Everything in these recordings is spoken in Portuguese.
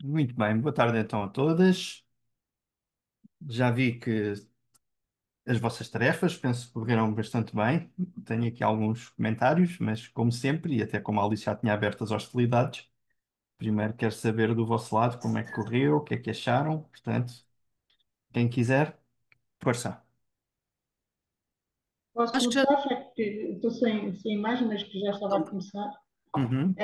Muito bem, boa tarde então a todas. Já vi que as vossas tarefas, penso que correram bastante bem. Tenho aqui alguns comentários, mas como sempre, e até como a Alice já tinha aberto as hostilidades, primeiro quero saber do vosso lado como é que correu, o que é que acharam. Portanto, quem quiser, força. Posso Acho que já. começar, já que estou sem imagem, mas que já estava a começar. Uhum.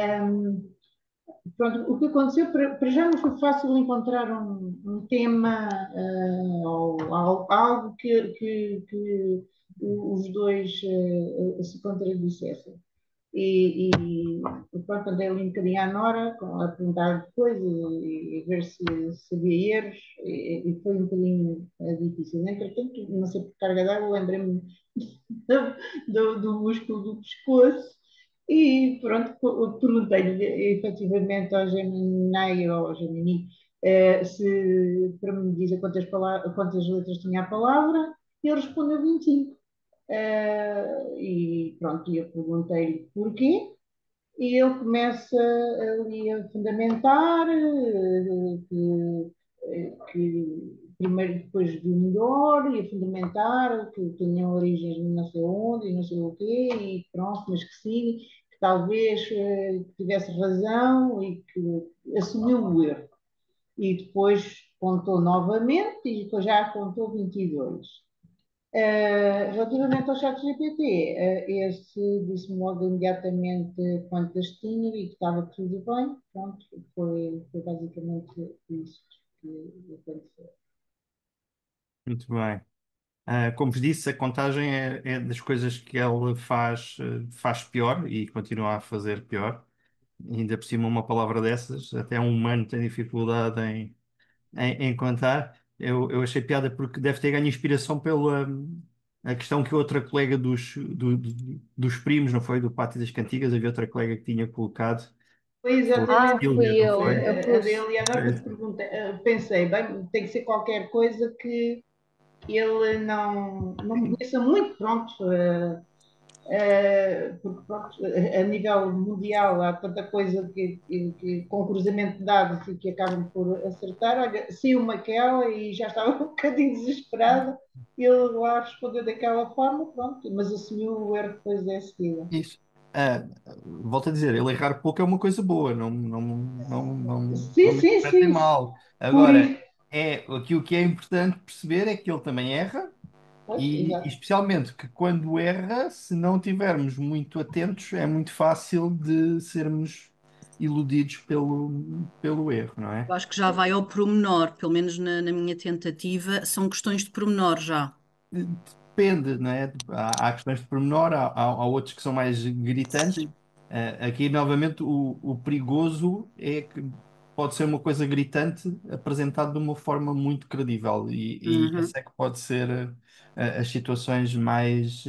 Pronto, o que aconteceu, para já não foi fácil encontrar um tema ou algo que os dois se contradissessem. E pronto, andei ali um bocadinho à Nora, a perguntar coisas e ver se havia erros, e foi um bocadinho difícil. Entretanto, não sei por carga d'água, lembrei-me do músculo do pescoço e pronto, perguntei-lhe efetivamente ao Gemini ou ao Gemini se para me dizer quantas letras tinha a palavra, e ele respondeu 25. E pronto, eu perguntei-lhe porquê, e ele começa ali a fundamentar que primeiro depois do melhor e a fundamentar que tinham origens não sei onde e não sei o quê, e pronto, mas que sim, que talvez tivesse razão e que assumiu o erro. E depois contou novamente e depois já contou 22. Relativamente ao chat GPT, esse disse-me logo imediatamente quantas tinha e que estava tudo bem. Pronto, foi basicamente isso que aconteceu. Muito bem. Como vos disse, a contagem é das coisas que ele faz pior e continua a fazer pior. E ainda por cima, uma palavra dessas, até um humano tem dificuldade em contar. Eu achei piada porque deve ter ganho inspiração pela a questão que outra colega dos primos, não foi? Do Pátio das Cantigas, havia outra colega que tinha colocado, Foi que foi a Ah, exatamente fui Sílvia, não eu. foi? Eu a pus. dele e agora que perguntei, pensei, bem, tem que ser qualquer coisa que ele não conheça muito, pronto. Porque pronto, a nível mundial há tanta coisa com cruzamento de dados e que acabam por acertar. Olha, saiu uma aquela e já estava um bocadinho desesperada. Ele lá respondeu daquela forma, pronto, mas assumiu o erro depois da seguida. Isso. Ah, Volto a dizer, ele errar pouco é uma coisa boa, não Sim, me sim, interpretem sim, mal. por Agora, isso. aqui o que é importante perceber é que ele também erra. Pois, E exato. especialmente que quando erra, se não estivermos muito atentos, é muito fácil de sermos iludidos pelo erro, não é? Eu acho que já vai ao pormenor, pelo menos na minha tentativa, são questões de pormenor já. Depende, não é? Há questões de pormenor, há outros que são mais gritantes. Aqui, novamente, o perigoso é que pode ser uma coisa gritante apresentado de uma forma muito credível e Uhum, essa é que pode ser as situações sim. mais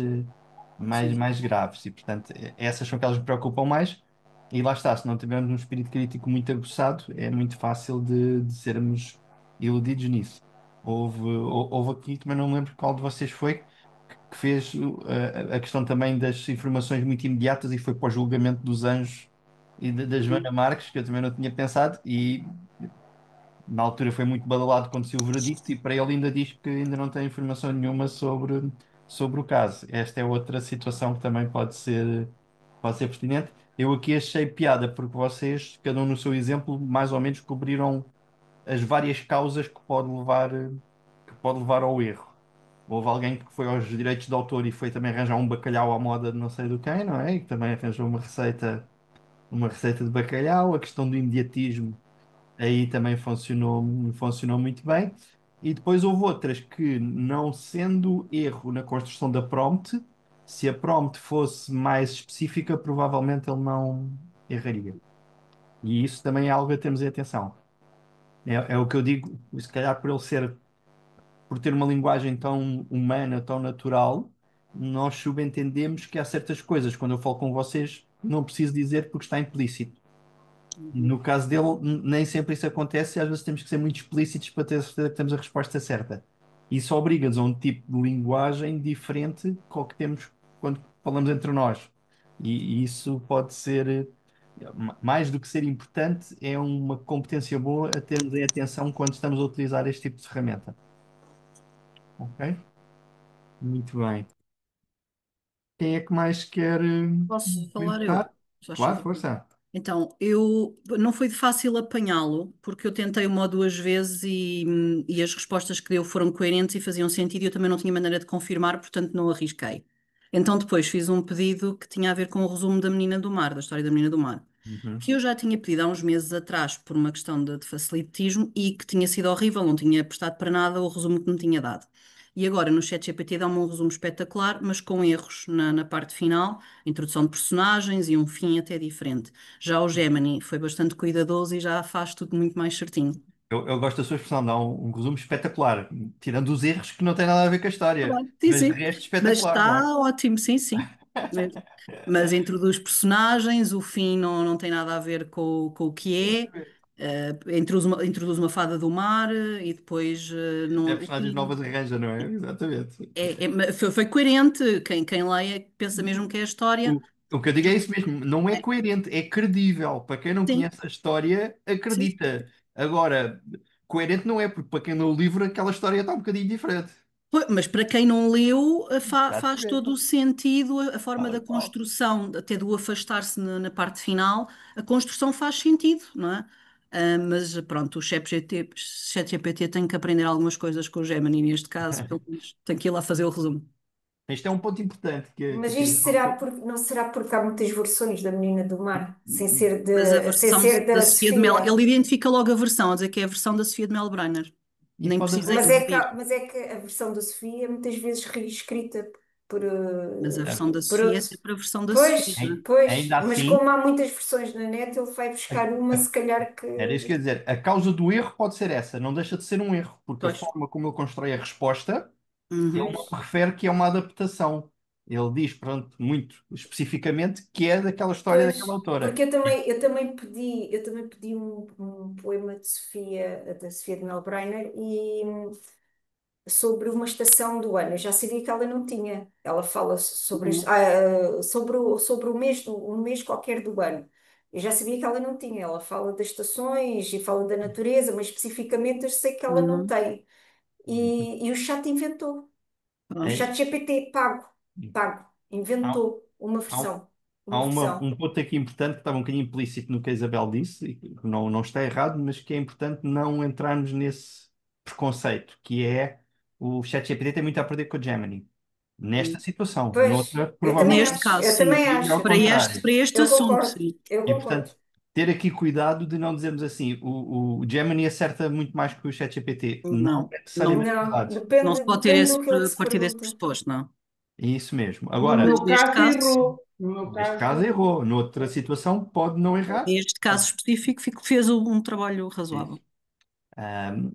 graves e, portanto, essas são aquelas que me preocupam mais e lá está, se não tivermos um espírito crítico muito aguçado, é muito fácil de sermos iludidos nisso. Houve aqui, também não me lembro qual de vocês foi, que fez a questão também das informações muito imediatas e foi para o julgamento dos anjos e da Joana Uhum. Marques, que eu também não tinha pensado, e na altura foi muito badalado quando saiu o veredicto, e para ele ainda diz que ainda não tem informação nenhuma sobre o caso. Esta é outra situação que também pode ser pertinente. Eu aqui achei piada, porque vocês, cada um no seu exemplo, mais ou menos cobriram as várias causas que pode levar ao erro. Houve alguém que foi aos direitos de autor e foi também arranjar um bacalhau à moda de não sei do quem, não é? E que também arranjou uma receita de bacalhau. A questão do imediatismo aí também funcionou muito bem. E depois houve outras que, não sendo erro na construção da prompt, se a prompt fosse mais específica, provavelmente ele não erraria. E isso também é algo a termos em atenção. É o que eu digo, se calhar por ter uma linguagem tão humana, tão natural, nós subentendemos que há certas coisas, quando eu falo com vocês, não preciso dizer porque está implícito. Uhum. No caso dele, nem sempre isso acontece e às vezes temos que ser muito explícitos para ter certeza que temos a resposta certa. Isso obriga-nos a um tipo de linguagem diferente com o que temos quando falamos entre nós. E isso Mais do que ser importante, é uma competência boa a termos em atenção quando estamos a utilizar este tipo de ferramenta. Ok? Muito bem. Quem é que mais quer Posso falar eu, comentar? se faz Claro, favor. força. Então, eu não foi de fácil apanhá-lo, porque eu tentei uma ou duas vezes e as respostas que deu foram coerentes e faziam sentido e eu também não tinha maneira de confirmar, portanto não arrisquei. Então depois fiz um pedido que tinha a ver com o resumo da Menina do Mar, da história da Menina do Mar, Uhum. que eu já tinha pedido há uns meses atrás por uma questão de facilitismo e que tinha sido horrível, não tinha prestado para nada o resumo que me tinha dado. E agora no ChatGPT dá-me um resumo espetacular, mas com erros na parte final, introdução de personagens e um fim até diferente. Já o Gemini foi bastante cuidadoso e já faz tudo muito mais certinho. Eu gosto da sua expressão, dá um resumo espetacular, tirando os erros que não têm nada a ver com a Tá história, bem. Sim, mas de sim. resto Mas espetacular, não é? está ótimo, sim, sim. Mas introduz personagens, o fim não tem nada a ver com o que é. Introduz uma fada do mar e depois É não, personagens novas arranja, não é? Exatamente. foi coerente. Quem leia pensa mesmo que é a história. O, o que eu digo é isso mesmo, não é É, coerente, é credível. Para quem não sim, conhece a história, sim. acredita. Agora, coerente não é, porque para quem lê o livro, aquela história está um bocadinho diferente. Mas para quem não leu, faz todo Exatamente. o sentido, a forma Tal da e qual. construção, até do afastar-se na parte final, a construção faz sentido, não é? Mas pronto, o ChatGPT tem que aprender algumas coisas com o Gemini, neste caso, pelo menos tem que ir lá fazer o resumo. Este é um ponto importante que Mas a isto Teresa será colocou. não será porque há muitas versões da Menina do Mar, Mas a sem versão ser da da Sofia de Mel, Sofia. ele identifica logo a versão, a dizer que é a versão da Sofia de Melbrenner. Isso Nem pode precisei de Mas acontecer. é que, rever, mas é que a versão da Sofia é muitas vezes reescrita por, mas a versão da por Sofia é outros. sempre a versão da Sofia, Pois, não é? pois, Ainda mas assim, como há muitas versões na net, ele vai buscar uma, se calhar que. era isso que eu ia dizer. A causa do erro pode ser essa, não deixa de ser um erro, porque a Pois. forma como ele constrói a resposta, ele Uhum, não Pois. refere que é uma adaptação. Ele diz, pronto, muito especificamente que é daquela história daquela Pois, autora. porque eu também pedi um poema de Sofia, da Sofia de Melbrenner, e sobre uma estação do ano. Eu já sabia que ela não tinha. Ela fala sobre, uhum, sobre um mês qualquer do ano. Eu já sabia que ela não tinha. Ela fala das estações e fala da natureza, mas especificamente eu sei que ela não uhum. tem. E o chat inventou. O É, chat GPT pago, há, inventou há, uma há versão. um ponto aqui importante que estava um bocadinho implícito no que a Isabel disse, e que não está errado, mas que é importante não entrarmos nesse preconceito, que é o ChatGPT tem muito a perder com o Gemini. Nesta situação, Pois, noutra, eu também Neste provavelmente acho, caso, eu sim. também e acho, ao eu Para também este, acho. contrário. para este Eu assunto, concordo, sim. eu E, concordo. portanto, ter aqui cuidado de não dizermos assim, o Gemini acerta muito mais que o ChatGPT. Não Não, é não, necessariamente Não, verdade. não se pode ter depende do que ele a se partir desse pergunta. pressuposto, não. É isso mesmo. No Agora, Mas meu neste caso, caso, sim. errou. No meu neste caso, caso errou. errou, noutra situação pode não errar. Neste caso específico, fez um trabalho razoável.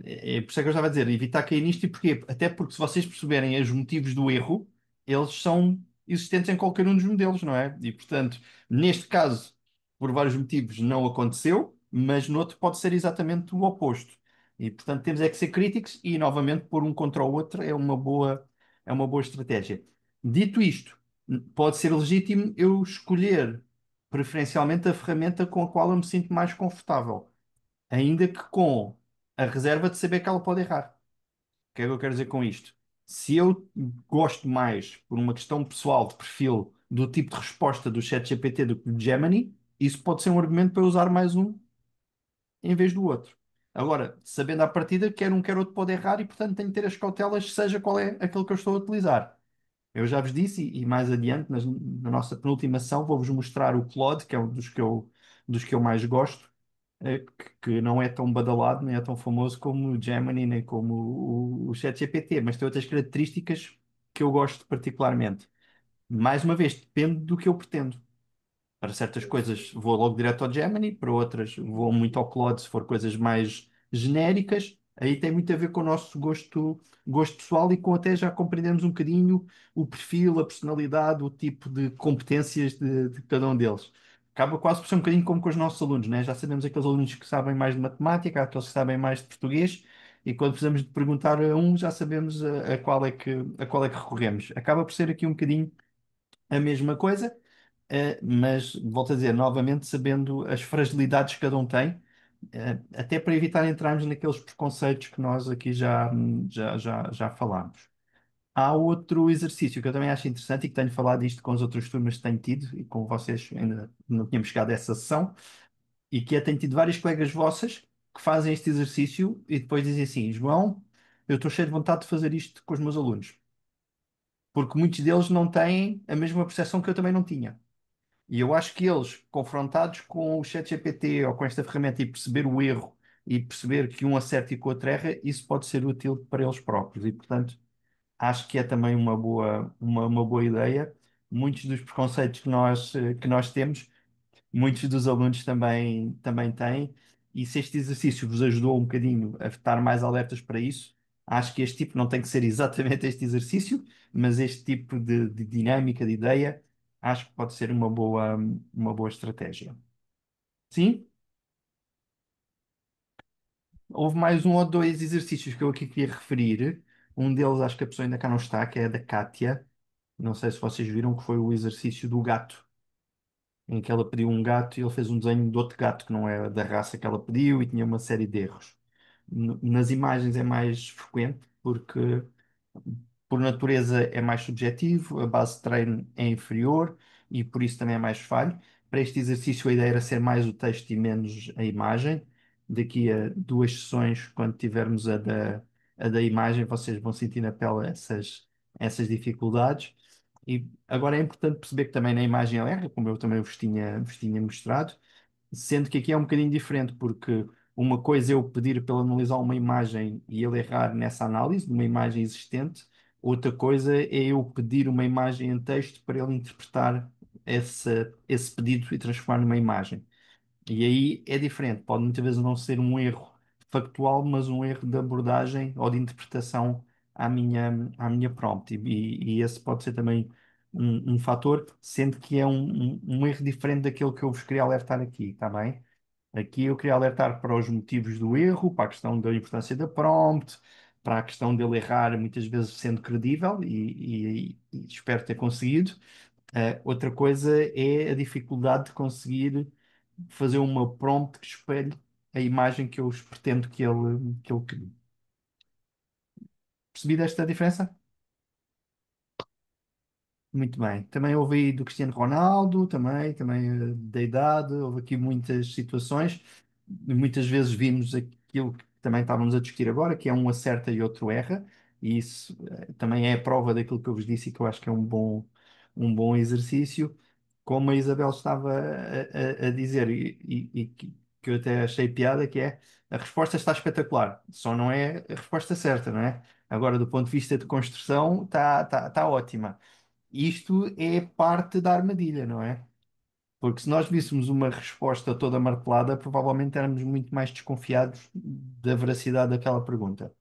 É por isso é que eu estava a dizer, evitar cair nisto e porquê? Até porque se vocês perceberem os motivos do erro, eles são existentes em qualquer um dos modelos, não é? E portanto, neste caso, por vários motivos, não aconteceu, mas no outro pode ser exatamente o oposto. E portanto, temos é que ser críticos e novamente pôr um contra o outro é uma boa estratégia. Dito isto, pode ser legítimo eu escolher preferencialmente a ferramenta com a qual eu me sinto mais confortável ainda que com a reserva de saber que ela pode errar. O que é que eu quero dizer com isto? Se eu gosto mais, por uma questão pessoal de perfil, do tipo de resposta do ChatGPT do que do Gemini, isso pode ser um argumento para eu usar mais um em vez do outro. Agora, sabendo à partida, quer um, quer outro pode errar e, portanto, tenho que ter as cautelas, seja qual é aquele que eu estou a utilizar. Eu já vos disse, e mais adiante, na nossa penúltima ação, vou-vos mostrar o Claude, que é um dos que eu mais gosto, que não é tão badalado, nem é tão famoso como o Gemini, nem como o ChatGPT, mas tem outras características que eu gosto particularmente. Mais uma vez, depende do que eu pretendo. Para certas coisas vou logo direto ao Gemini, para outras vou muito ao Claude, se for coisas mais genéricas. Aí tem muito a ver com o nosso gosto pessoal e com até já compreendermos um bocadinho o perfil, a personalidade, o tipo de competências de cada um deles. Acaba quase por ser um bocadinho como com os nossos alunos, né? Já sabemos aqueles alunos que sabem mais de matemática, aqueles que sabem mais de português, e quando precisamos de perguntar a um, já sabemos a qual é que recorremos. Acaba por ser aqui um bocadinho a mesma coisa. mas volto a dizer, novamente, sabendo as fragilidades que cada um tem, até para evitar entrarmos naqueles preconceitos que nós aqui já falámos. Há outro exercício que eu também acho interessante e que tenho falado isto com as outras turmas que tenho tido e com vocês ainda não tínhamos chegado a essa sessão, e que é, tenho tido várias colegas vossas que fazem este exercício e depois dizem assim: João, eu estou cheio de vontade de fazer isto com os meus alunos, porque muitos deles não têm a mesma percepção que eu também não tinha. E eu acho que eles, confrontados com o ChatGPT ou com esta ferramenta e perceber o erro e perceber que um acerta e que o outro erra, isso pode ser útil para eles próprios. E, portanto, acho que é também uma boa ideia. Muitos dos preconceitos que nós temos, muitos dos alunos também têm. E se este exercício vos ajudou um bocadinho a estar mais alertas para isso, acho que este tipo não tem que ser exatamente este exercício, mas este tipo de dinâmica, de ideia, acho que pode ser uma boa estratégia. Sim? Houve mais um ou dois exercícios que eu aqui queria referir. Um deles, acho que a pessoa ainda cá não está, que é a da Kátia. Não sei se vocês viram, que foi o exercício do gato, em que ela pediu um gato e ele fez um desenho de outro gato que não era da raça que ela pediu e tinha uma série de erros. Nas imagens é mais frequente porque, por natureza, é mais subjetivo, a base de treino é inferior e por isso também é mais falho. Para este exercício, a ideia era ser mais o texto e menos a imagem. Daqui a duas sessões, quando tivermos a da imagem, vocês vão sentir na pele essas dificuldades. E agora é importante perceber que também na imagem ele erra, como eu também vos tinha mostrado, sendo que aqui é um bocadinho diferente, porque uma coisa é eu pedir para ele analisar uma imagem e ele errar nessa análise de uma imagem existente, outra coisa é eu pedir uma imagem em texto para ele interpretar esse pedido e transformar numa imagem. E aí é diferente, pode muitas vezes não ser um erro factual, mas um erro de abordagem ou de interpretação à minha prompt. E esse pode ser também um fator, sendo que é um erro diferente daquele que eu vos queria alertar aqui, está bem? Aqui eu queria alertar para os motivos do erro, para a questão da importância da prompt, para a questão dele errar muitas vezes sendo credível e espero ter conseguido. Outra coisa é a dificuldade de conseguir fazer uma prompt que espelhe a imagem que eu pretendo que ele crie. Percebido esta diferença? Muito bem. Também houve aí do Cristiano Ronaldo, também da idade, houve aqui muitas situações. Muitas vezes vimos aquilo que também estávamos a discutir agora, que é um acerta e outro erra, e isso também é a prova daquilo que eu vos disse e que eu acho que é um bom exercício. Como a Isabel estava a dizer, e que eu até achei piada, que é a resposta está espetacular, só não é a resposta certa, não é? Agora, do ponto de vista de construção, está ótima. Isto é parte da armadilha, não é? Porque se nós víssemos uma resposta toda martelada, provavelmente éramos muito mais desconfiados da veracidade daquela pergunta.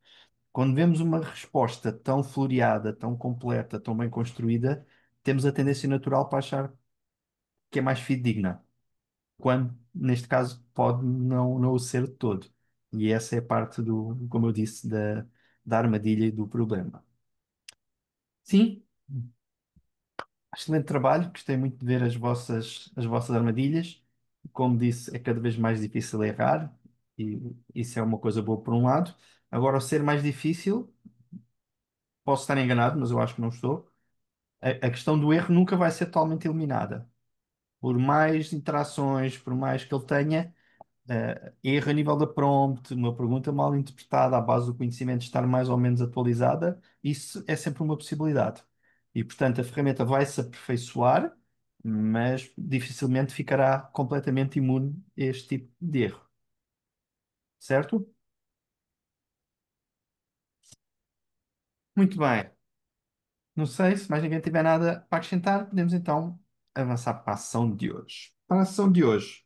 Quando vemos uma resposta tão floreada, tão completa, tão bem construída, temos a tendência natural para achar que é mais fidedigna, quando, neste caso, pode não o ser de todo. E essa é parte como eu disse, da armadilha e do problema. Sim, excelente trabalho, gostei muito de ver as vossas armadilhas. Como disse, é cada vez mais difícil errar, e isso é uma coisa boa por um lado. Agora, o ser mais difícil, posso estar enganado, mas eu acho que não estou. A questão do erro nunca vai ser totalmente eliminada. Por mais interações, por mais que ele tenha, erro a nível da prompt, uma pergunta mal interpretada à base do conhecimento estar mais ou menos atualizada, isso é sempre uma possibilidade. E, portanto, a ferramenta vai se aperfeiçoar, mas dificilmente ficará completamente imune a este tipo de erro. Certo? Muito bem. Não sei se mais ninguém tiver nada para acrescentar, podemos então avançar para a ação de hoje. Para a ação de hoje,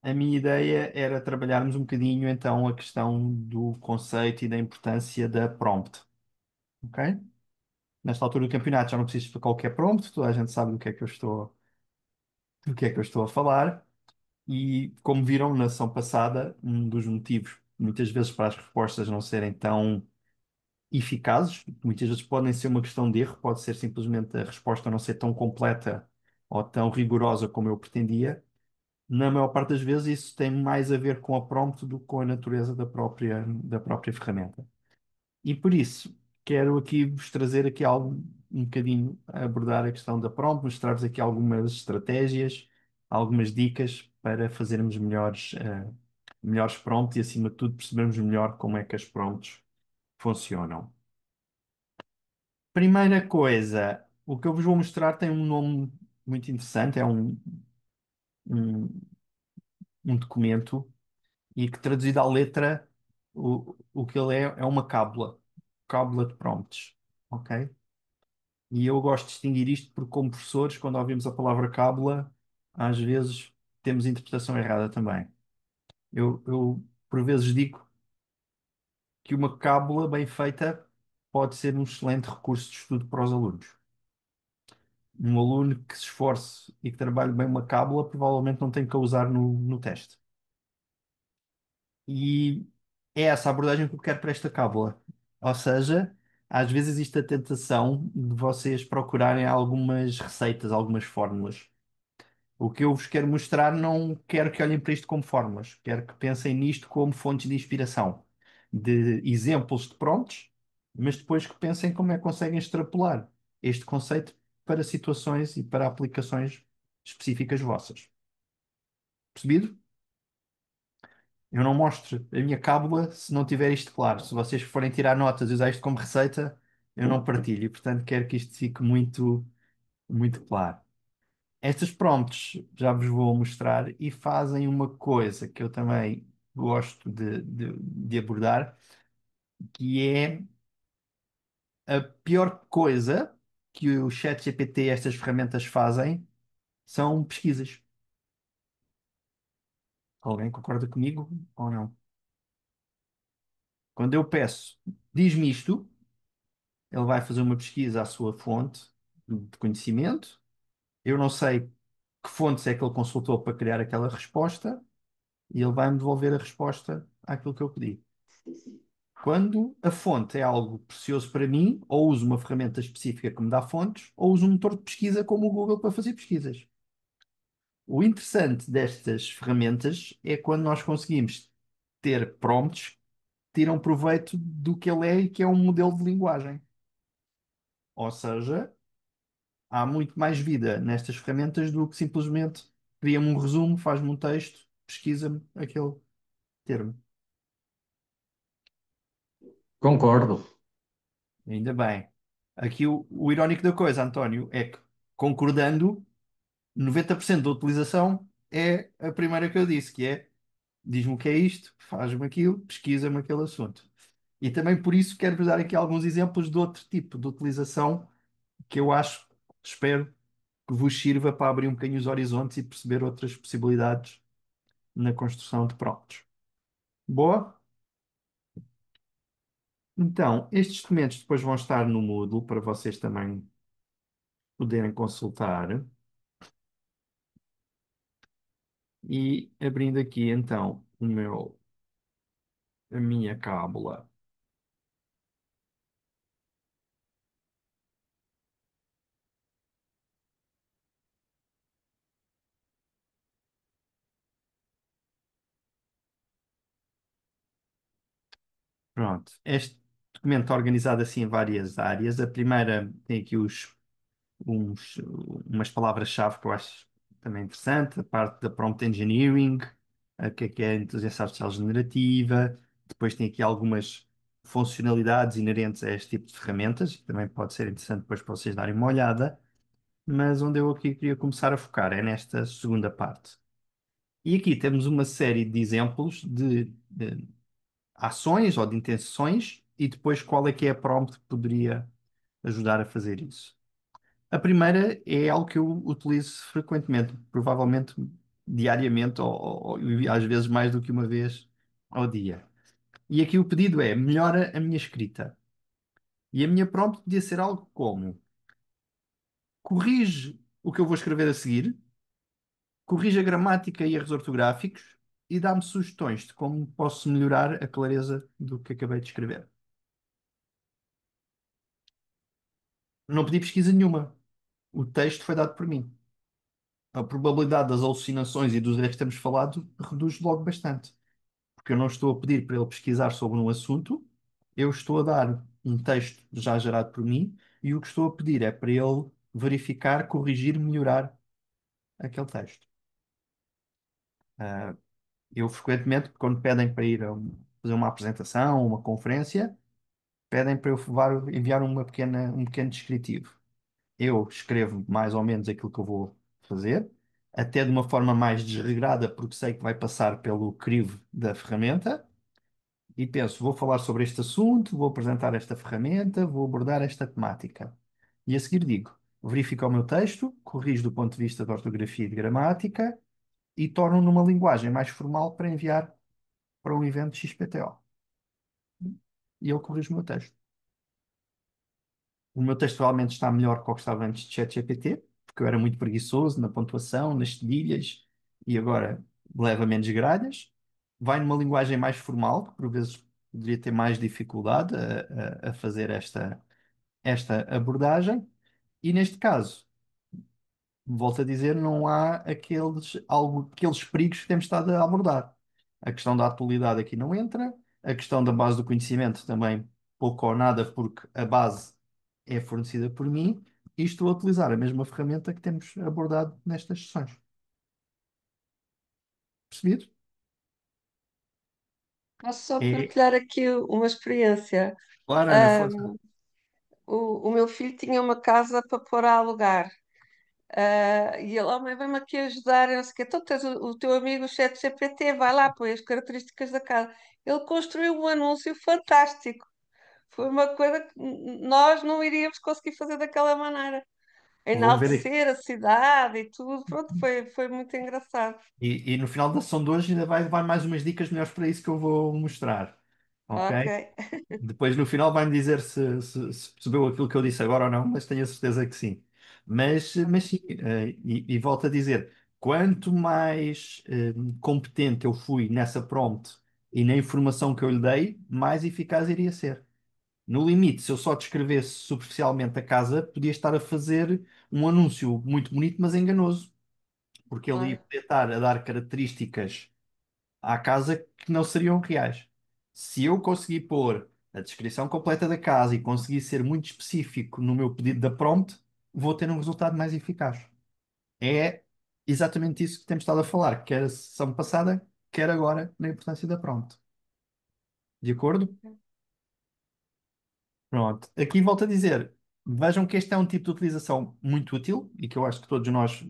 a minha ideia era trabalharmos um bocadinho então a questão do conceito e da importância da prompt. Ok? Nesta altura do campeonato já não preciso explicar o que é prompt, toda a gente sabe do que é que eu estou a falar. E como viram na sessão passada, um dos motivos muitas vezes para as respostas não serem tão eficazes, muitas vezes podem ser uma questão de erro, pode ser simplesmente a resposta não ser tão completa ou tão rigorosa como eu pretendia, na maior parte das vezes isso tem mais a ver com a prompt do que com a natureza da própria ferramenta. E por isso, quero aqui vos trazer aqui algo, um bocadinho a abordar a questão da prompt, mostrar-vos aqui algumas estratégias, algumas dicas para fazermos melhores prompts e, acima de tudo, percebermos melhor como é que as prompts funcionam. Primeira coisa, o que eu vos vou mostrar tem um nome muito interessante, é um, um documento e que traduzido à letra, o que ele é uma cábula de prompts, ok? E eu gosto de distinguir isto porque, como professores, quando ouvimos a palavra cábula, às vezes temos interpretação errada também. Eu por vezes, digo que uma cábula bem feita pode ser um excelente recurso de estudo para os alunos. Um aluno que se esforce e que trabalhe bem uma cábula provavelmente não tem que a usar no teste. E é essa a abordagem que eu quero para esta cábula. Ou seja, às vezes existe a tentação de vocês procurarem algumas receitas, algumas fórmulas. O que eu vos quero mostrar, não quero que olhem para isto como fórmulas, quero que pensem nisto como fontes de inspiração, de exemplos de prompts, mas depois que pensem como é que conseguem extrapolar este conceito para situações e para aplicações específicas vossas. Percebido? Eu não mostro a minha cábula se não tiver isto claro. Se vocês forem tirar notas e usar isto como receita, eu não partilho. E, portanto, quero que isto fique muito, muito claro. Estas prompts já vos vou mostrar e fazem uma coisa que eu também gosto de abordar, que é a pior coisa que o ChatGPT e estas ferramentas fazem são pesquisas. Alguém concorda comigo ou não? Quando eu peço, diz-me isto, ele vai fazer uma pesquisa à sua fonte de conhecimento. Eu não sei que fontes é que ele consultou para criar aquela resposta e ele vai-me devolver a resposta àquilo que eu pedi. Quando a fonte é algo precioso para mim, ou uso uma ferramenta específica que me dá fontes, ou uso um motor de pesquisa como o Google para fazer pesquisas. O interessante destas ferramentas é quando nós conseguimos ter prompts que tiram proveito do que ele é e que é um modelo de linguagem. Ou seja, há muito mais vida nestas ferramentas do que simplesmente cria-me um resumo, faz-me um texto, pesquisa-me aquele termo. Concordo. Ainda bem. Aqui o irónico da coisa, António, é que concordando, 90% da utilização é a primeira que eu disse, que é diz-me o que é isto, faz-me aquilo, pesquisa-me aquele assunto. E também por isso quero-vos dar aqui alguns exemplos de outro tipo de utilização que eu acho, espero que vos sirva para abrir um bocadinho os horizontes e perceber outras possibilidades na construção de prompts. Boa? Então, estes documentos depois vão estar no Moodle para vocês também poderem consultar. E abrindo aqui então a minha cábula. Pronto, este documento está organizado assim em várias áreas. A primeira tem aqui uns, umas palavras-chave que eu acho também interessante, a parte da prompt engineering, o que é a inteligência artificial generativa. Depois tem aqui algumas funcionalidades inerentes a este tipo de ferramentas, que também pode ser interessante depois para vocês darem uma olhada. Mas onde eu aqui queria começar a focar é nesta segunda parte. E aqui temos uma série de exemplos de ações ou de intenções e depois qual é que é a prompt que poderia ajudar a fazer isso. A primeira é algo que eu utilizo frequentemente, provavelmente diariamente ou às vezes mais do que uma vez ao dia. E aqui o pedido é: melhora a minha escrita. E a minha prompt podia ser algo como: corrige o que eu vou escrever a seguir, corrige a gramática e erros ortográficos e dá-me sugestões de como posso melhorar a clareza do que acabei de escrever. Não pedi pesquisa nenhuma. O texto foi dado por mim. a probabilidade das alucinações e dos erros que temos falado reduz logo bastante. Porque eu não estou a pedir para ele pesquisar sobre um assunto, eu estou a dar um texto já gerado por mim e o que estou a pedir é para ele verificar, corrigir, melhorar aquele texto. Ah, eu frequentemente, quando pedem para ir fazer uma apresentação, uma conferência, pedem para eu enviar um pequeno descritivo. Eu escrevo mais ou menos aquilo que eu vou fazer, até de uma forma mais desregrada, porque sei que vai passar pelo crivo da ferramenta, e penso, vou falar sobre este assunto, vou apresentar esta ferramenta, vou abordar esta temática. E a seguir digo, verifico o meu texto, corrijo do ponto de vista de ortografia e de gramática, e torno numa linguagem mais formal para enviar para um evento XPTO. E eu corrijo o meu texto. O meu texto realmente está melhor que o que estava antes de ChatGPT, porque eu era muito preguiçoso na pontuação, nas cedilhas, e agora leva menos gralhas. Vai numa linguagem mais formal, que por vezes poderia ter mais dificuldade a fazer esta abordagem. E neste caso, volto a dizer, não há aqueles perigos que temos estado a abordar. A questão da atualidade aqui não entra, a questão da base do conhecimento também pouco ou nada, porque a base é fornecida por mim e estou a utilizar a mesma ferramenta que temos abordado nestas sessões. Percebido? Posso só É, partilhar aqui uma experiência. claro, Ana, força. Ahm, o meu filho tinha uma casa para pôr a alugar. E ele, mãe, vem-me aqui ajudar, e não sei o quê. Então tens o teu amigo o ChatGPT, vai lá, põe as características da casa. Ele construiu um anúncio fantástico. Foi uma coisa que nós não iríamos conseguir fazer daquela maneira. Vou ver aqui. Enaltecer a cidade e tudo, pronto, foi muito engraçado. E no final da sessão de hoje ainda vai mais umas dicas melhores para isso que eu vou mostrar. Ok. Ok? Depois no final vai-me dizer se percebeu aquilo que eu disse agora ou não, mas tenho a certeza que sim. Mas sim, e volto a dizer, quanto mais competente eu fui nessa prompt e na informação que eu lhe dei, mais eficaz iria ser. No limite, se eu só descrevesse superficialmente a casa, podia estar a fazer um anúncio muito bonito, mas enganoso, porque ele ia Claro. poder estar a dar características à casa que não seriam reais. Se eu conseguir pôr a descrição completa da casa e conseguir ser muito específico no meu pedido da prompt, vou ter um resultado mais eficaz. É exatamente isso que temos estado a falar, quer a sessão passada, quer agora, na importância da prompt. De acordo? Pronto. Aqui volto a dizer, vejam que este é um tipo de utilização muito útil e que eu acho que todos nós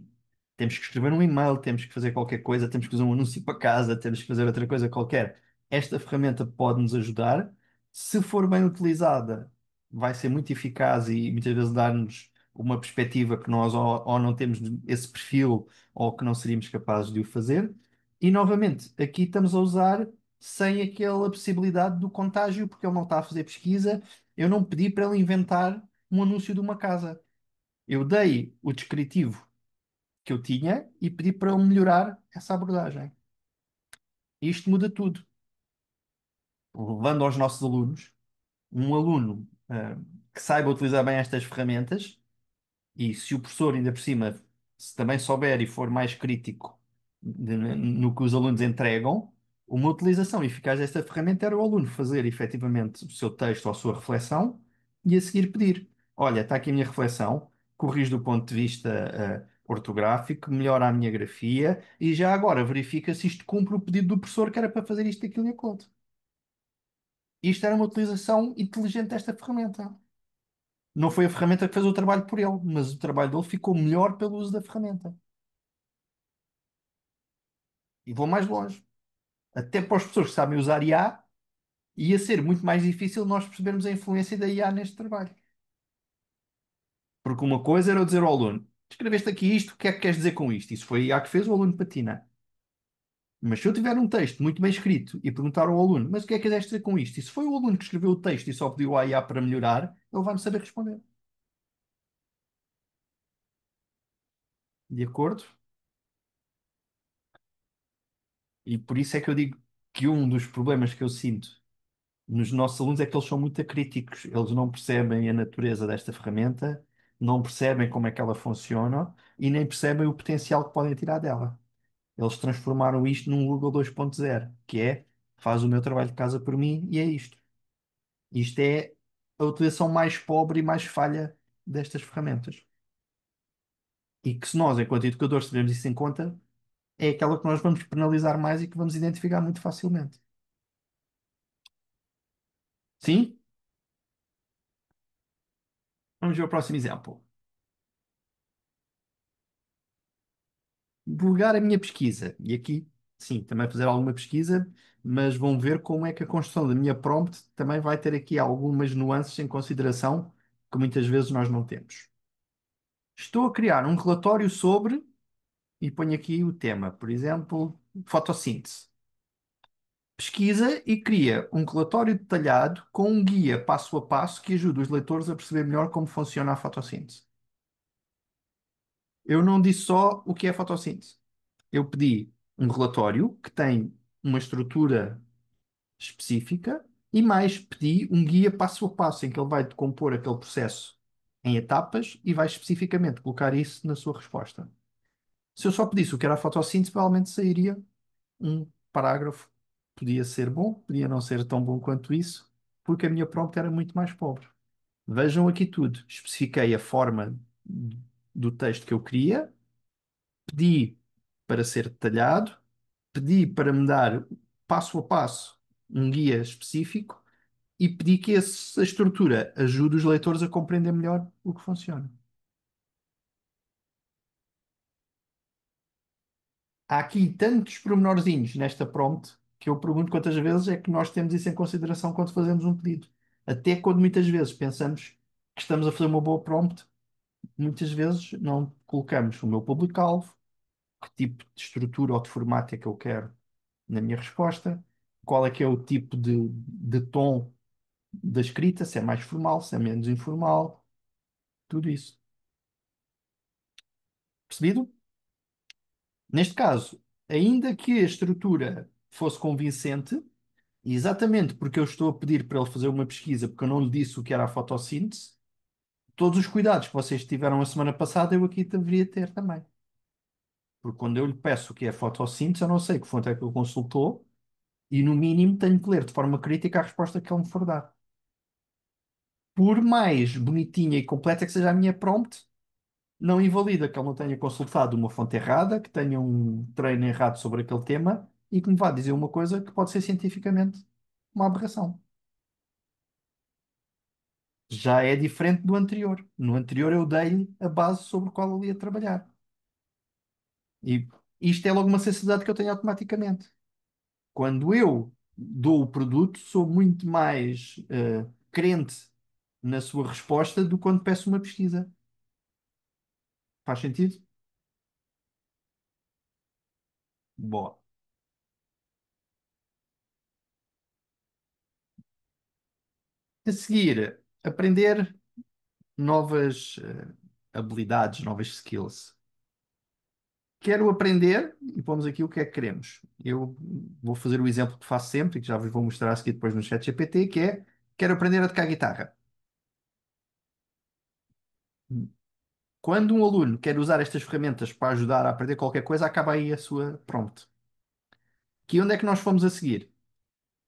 temos que escrever um e-mail, temos que fazer qualquer coisa, temos que fazer um anúncio para casa, temos que fazer outra coisa qualquer. Esta ferramenta pode nos ajudar. Se for bem utilizada, vai ser muito eficaz e muitas vezes dar-nos uma perspectiva que nós ou não temos esse perfil ou que não seríamos capazes de o fazer. E novamente, aqui estamos a usar sem aquela possibilidade do contágio, porque ele não está a fazer pesquisa. Eu não pedi para ele inventar um anúncio de uma casa. Eu dei o descritivo que eu tinha e pedi para ele melhorar essa abordagem. Isto muda tudo. Levando aos nossos alunos, um aluno que saiba utilizar bem estas ferramentas, e se o professor ainda por cima, se também souber e for mais crítico no que os alunos entregam, uma utilização eficaz desta ferramenta era o aluno fazer efetivamente o seu texto ou a sua reflexão e a seguir pedir: olha, está aqui a minha reflexão, corrijo do ponto de vista ortográfico, melhora a minha grafia e já agora verifica se isto cumpre o pedido do professor que era para fazer isto, aquilo e aquilo outro. Isto era uma utilização inteligente desta ferramenta. Não foi a ferramenta que fez o trabalho por ele, mas o trabalho dele ficou melhor pelo uso da ferramenta. E vou mais longe. Até para as pessoas que sabem usar IA, ia ser muito mais difícil nós percebermos a influência da IA neste trabalho. Porque uma coisa era eu dizer ao aluno: escreveste aqui isto, o que é que queres dizer com isto? Isso foi a IA que fez, o aluno patina. Mas se eu tiver um texto muito bem escrito e perguntar ao aluno: mas o que é que queres dizer com isto? E se foi o aluno que escreveu o texto e só pediu à IA para melhorar, ele vai-me saber responder. De acordo? E por isso é que eu digo que um dos problemas que eu sinto nos nossos alunos é que eles são muito acríticos, eles não percebem a natureza desta ferramenta não percebem como é que ela funciona e nem percebem o potencial que podem tirar dela. Eles transformaram isto num Google 2.0, que é faz o meu trabalho de casa por mim e é isto. Isto é a utilização mais pobre e mais falha destas ferramentas. E que se nós, enquanto educadores, tivermos isso em conta, é aquela que nós vamos penalizar mais e que vamos identificar muito facilmente. Sim? Vamos ver o próximo exemplo. Divulgar a minha pesquisa. E aqui, sim, também fazer alguma pesquisa, mas vão ver como é que a construção da minha prompt também vai ter aqui algumas nuances em consideração que muitas vezes nós não temos. Estou a criar um relatório sobre, e ponho aqui o tema, por exemplo, fotossíntese. Pesquisa e cria um relatório detalhado com um guia passo a passo que ajude os leitores a perceber melhor como funciona a fotossíntese. Eu não disse só o que é fotossíntese. Eu pedi um relatório que tem uma estrutura específica e mais pedi um guia passo a passo em que ele vai decompor aquele processo em etapas e vai especificamente colocar isso na sua resposta. Se eu só pedisse o que era a fotossíntese, provavelmente sairia um parágrafo. Podia ser bom, podia não ser tão bom quanto isso, porque a minha prompt era muito mais pobre. Vejam aqui tudo. Especifiquei a forma do texto que eu queria, pedi para ser detalhado, pedi para me dar passo a passo um guia específico e pedi que essa estrutura ajude os leitores a compreender melhor o que funciona. Há aqui tantos pormenorzinhos nesta prompt que eu pergunto quantas vezes é que nós temos isso em consideração quando fazemos um pedido. Até quando muitas vezes pensamos que estamos a fazer uma boa prompt, muitas vezes não colocamos o meu público-alvo, que tipo de estrutura ou de formato é que eu quero na minha resposta, qual é que é o tipo de tom da escrita, se é mais formal, se é menos informal, tudo isso. Percebido? Neste caso, ainda que a estrutura fosse convincente, exatamente porque eu estou a pedir para ele fazer uma pesquisa, porque eu não lhe disse o que era a fotossíntese, todos os cuidados que vocês tiveram a semana passada, eu aqui deveria ter também. Porque quando eu lhe peço o que é fotossíntese, eu não sei que fonte é que ele consultou e, no mínimo, tenho que ler de forma crítica a resposta que ele me for dar. Por mais bonitinha e completa que seja a minha prompt, não invalida que ele não tenha consultado uma fonte errada, que tenha um treino errado sobre aquele tema e que me vá dizer uma coisa que pode ser cientificamente uma aberração. Já é diferente do anterior. No anterior eu dei-lhe a base sobre a qual ele ia trabalhar. E isto é logo uma sensibilidade que eu tenho automaticamente. Quando eu dou o produto, sou muito mais crente na sua resposta do que quando peço uma pesquisa. Faz sentido? Boa. A seguir, aprender novas habilidades, novas skills. Quero aprender e pomos aqui o que é que queremos. Eu vou fazer o exemplo que faço sempre e que já vos vou mostrar a seguir depois no ChatGPT, que é quero aprender a tocar guitarra. Quando um aluno quer usar estas ferramentas para ajudar a aprender qualquer coisa, acaba aí a sua prompt. Que onde é que nós fomos a seguir?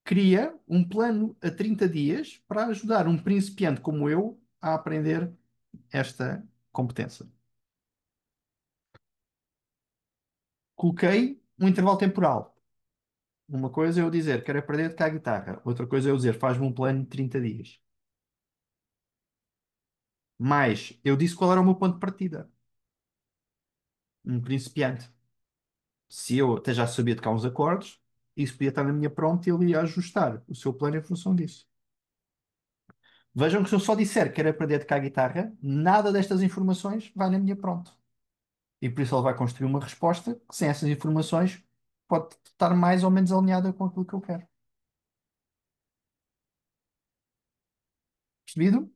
Cria um plano a 30 dias para ajudar um principiante como eu a aprender esta competência. Coloquei um intervalo temporal. Uma coisa é eu dizer, quero aprender a tocar guitarra. Outra coisa é eu dizer, faz-me um plano de 30 dias. Mas eu disse qual era o meu ponto de partida. Um principiante. Se eu até já sabia tocar uns acordes, isso podia estar na minha prompt e ele ia ajustar o seu plano em função disso. Vejam que se eu só disser que quero aprender a tocar guitarra, nada destas informações vai na minha prompt. E por isso ele vai construir uma resposta que, sem essas informações, pode estar mais ou menos alinhada com aquilo que eu quero. Percebido?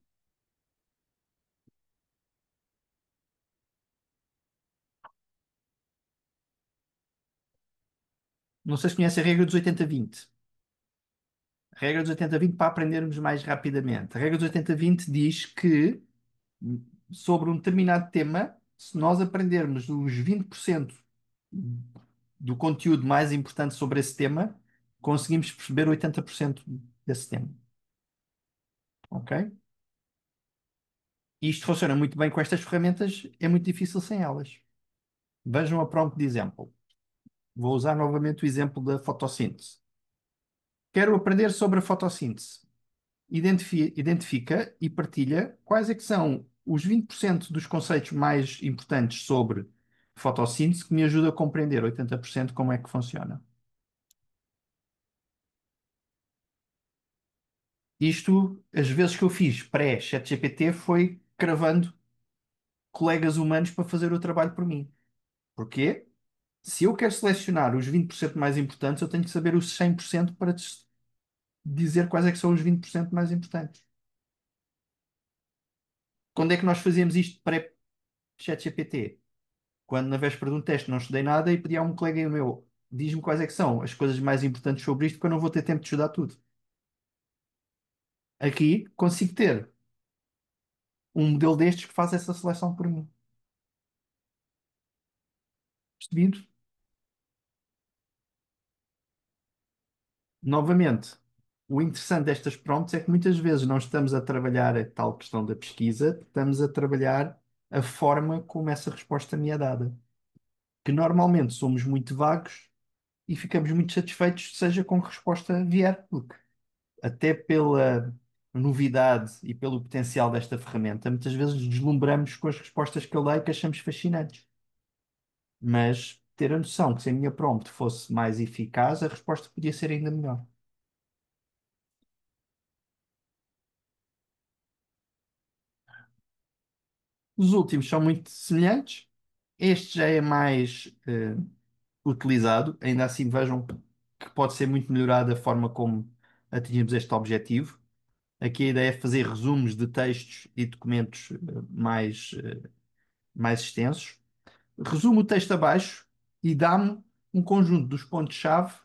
Não sei se conhece a regra dos 80-20. A regra dos 80-20 para aprendermos mais rapidamente. A regra dos 80-20 diz que sobre um determinado tema, se nós aprendermos os 20% do conteúdo mais importante sobre esse tema, conseguimos perceber 80% desse tema. Ok? Isto funciona muito bem com estas ferramentas, é muito difícil sem elas. Vejam a prompt de exemplo. Vou usar novamente o exemplo da fotossíntese. Quero aprender sobre a fotossíntese. Identifica e partilha quais é que são os 20% dos conceitos mais importantes sobre fotossíntese que me ajuda a compreender 80% como é que funciona. Isto, as vezes que eu fiz pré-ChatGPT, foi cravando colegas humanos para fazer o trabalho por mim. Porquê? Se eu quero selecionar os 20% mais importantes, eu tenho que saber os 100% para dizer quais é que são os 20% mais importantes. Quando é que nós fazíamos isto pré-ChatGPT? Quando na véspera de um teste não estudei nada e pedi a um colega meu, diz-me quais é que são as coisas mais importantes sobre isto, porque eu não vou ter tempo de estudar tudo. Aqui consigo ter um modelo destes que faz essa seleção por mim. Percebido? Novamente, o interessante destas prompts é que muitas vezes não estamos a trabalhar a tal questão da pesquisa, estamos a trabalhar a forma como essa resposta me é dada. Que normalmente somos muito vagos e ficamos muito satisfeitos, seja com que resposta vier, porque até pela novidade e pelo potencial desta ferramenta, muitas vezes deslumbramos com as respostas que ele dá e que achamos fascinantes. Mas ter a noção que se a minha prompt fosse mais eficaz, a resposta podia ser ainda melhor. Os últimos são muito semelhantes. Este já é mais utilizado. Ainda assim, vejam que pode ser muito melhorada a forma como atingimos este objetivo. Aqui a ideia é fazer resumos de textos e documentos mais extensos. Resumo o texto abaixo e dá-me um conjunto dos pontos-chave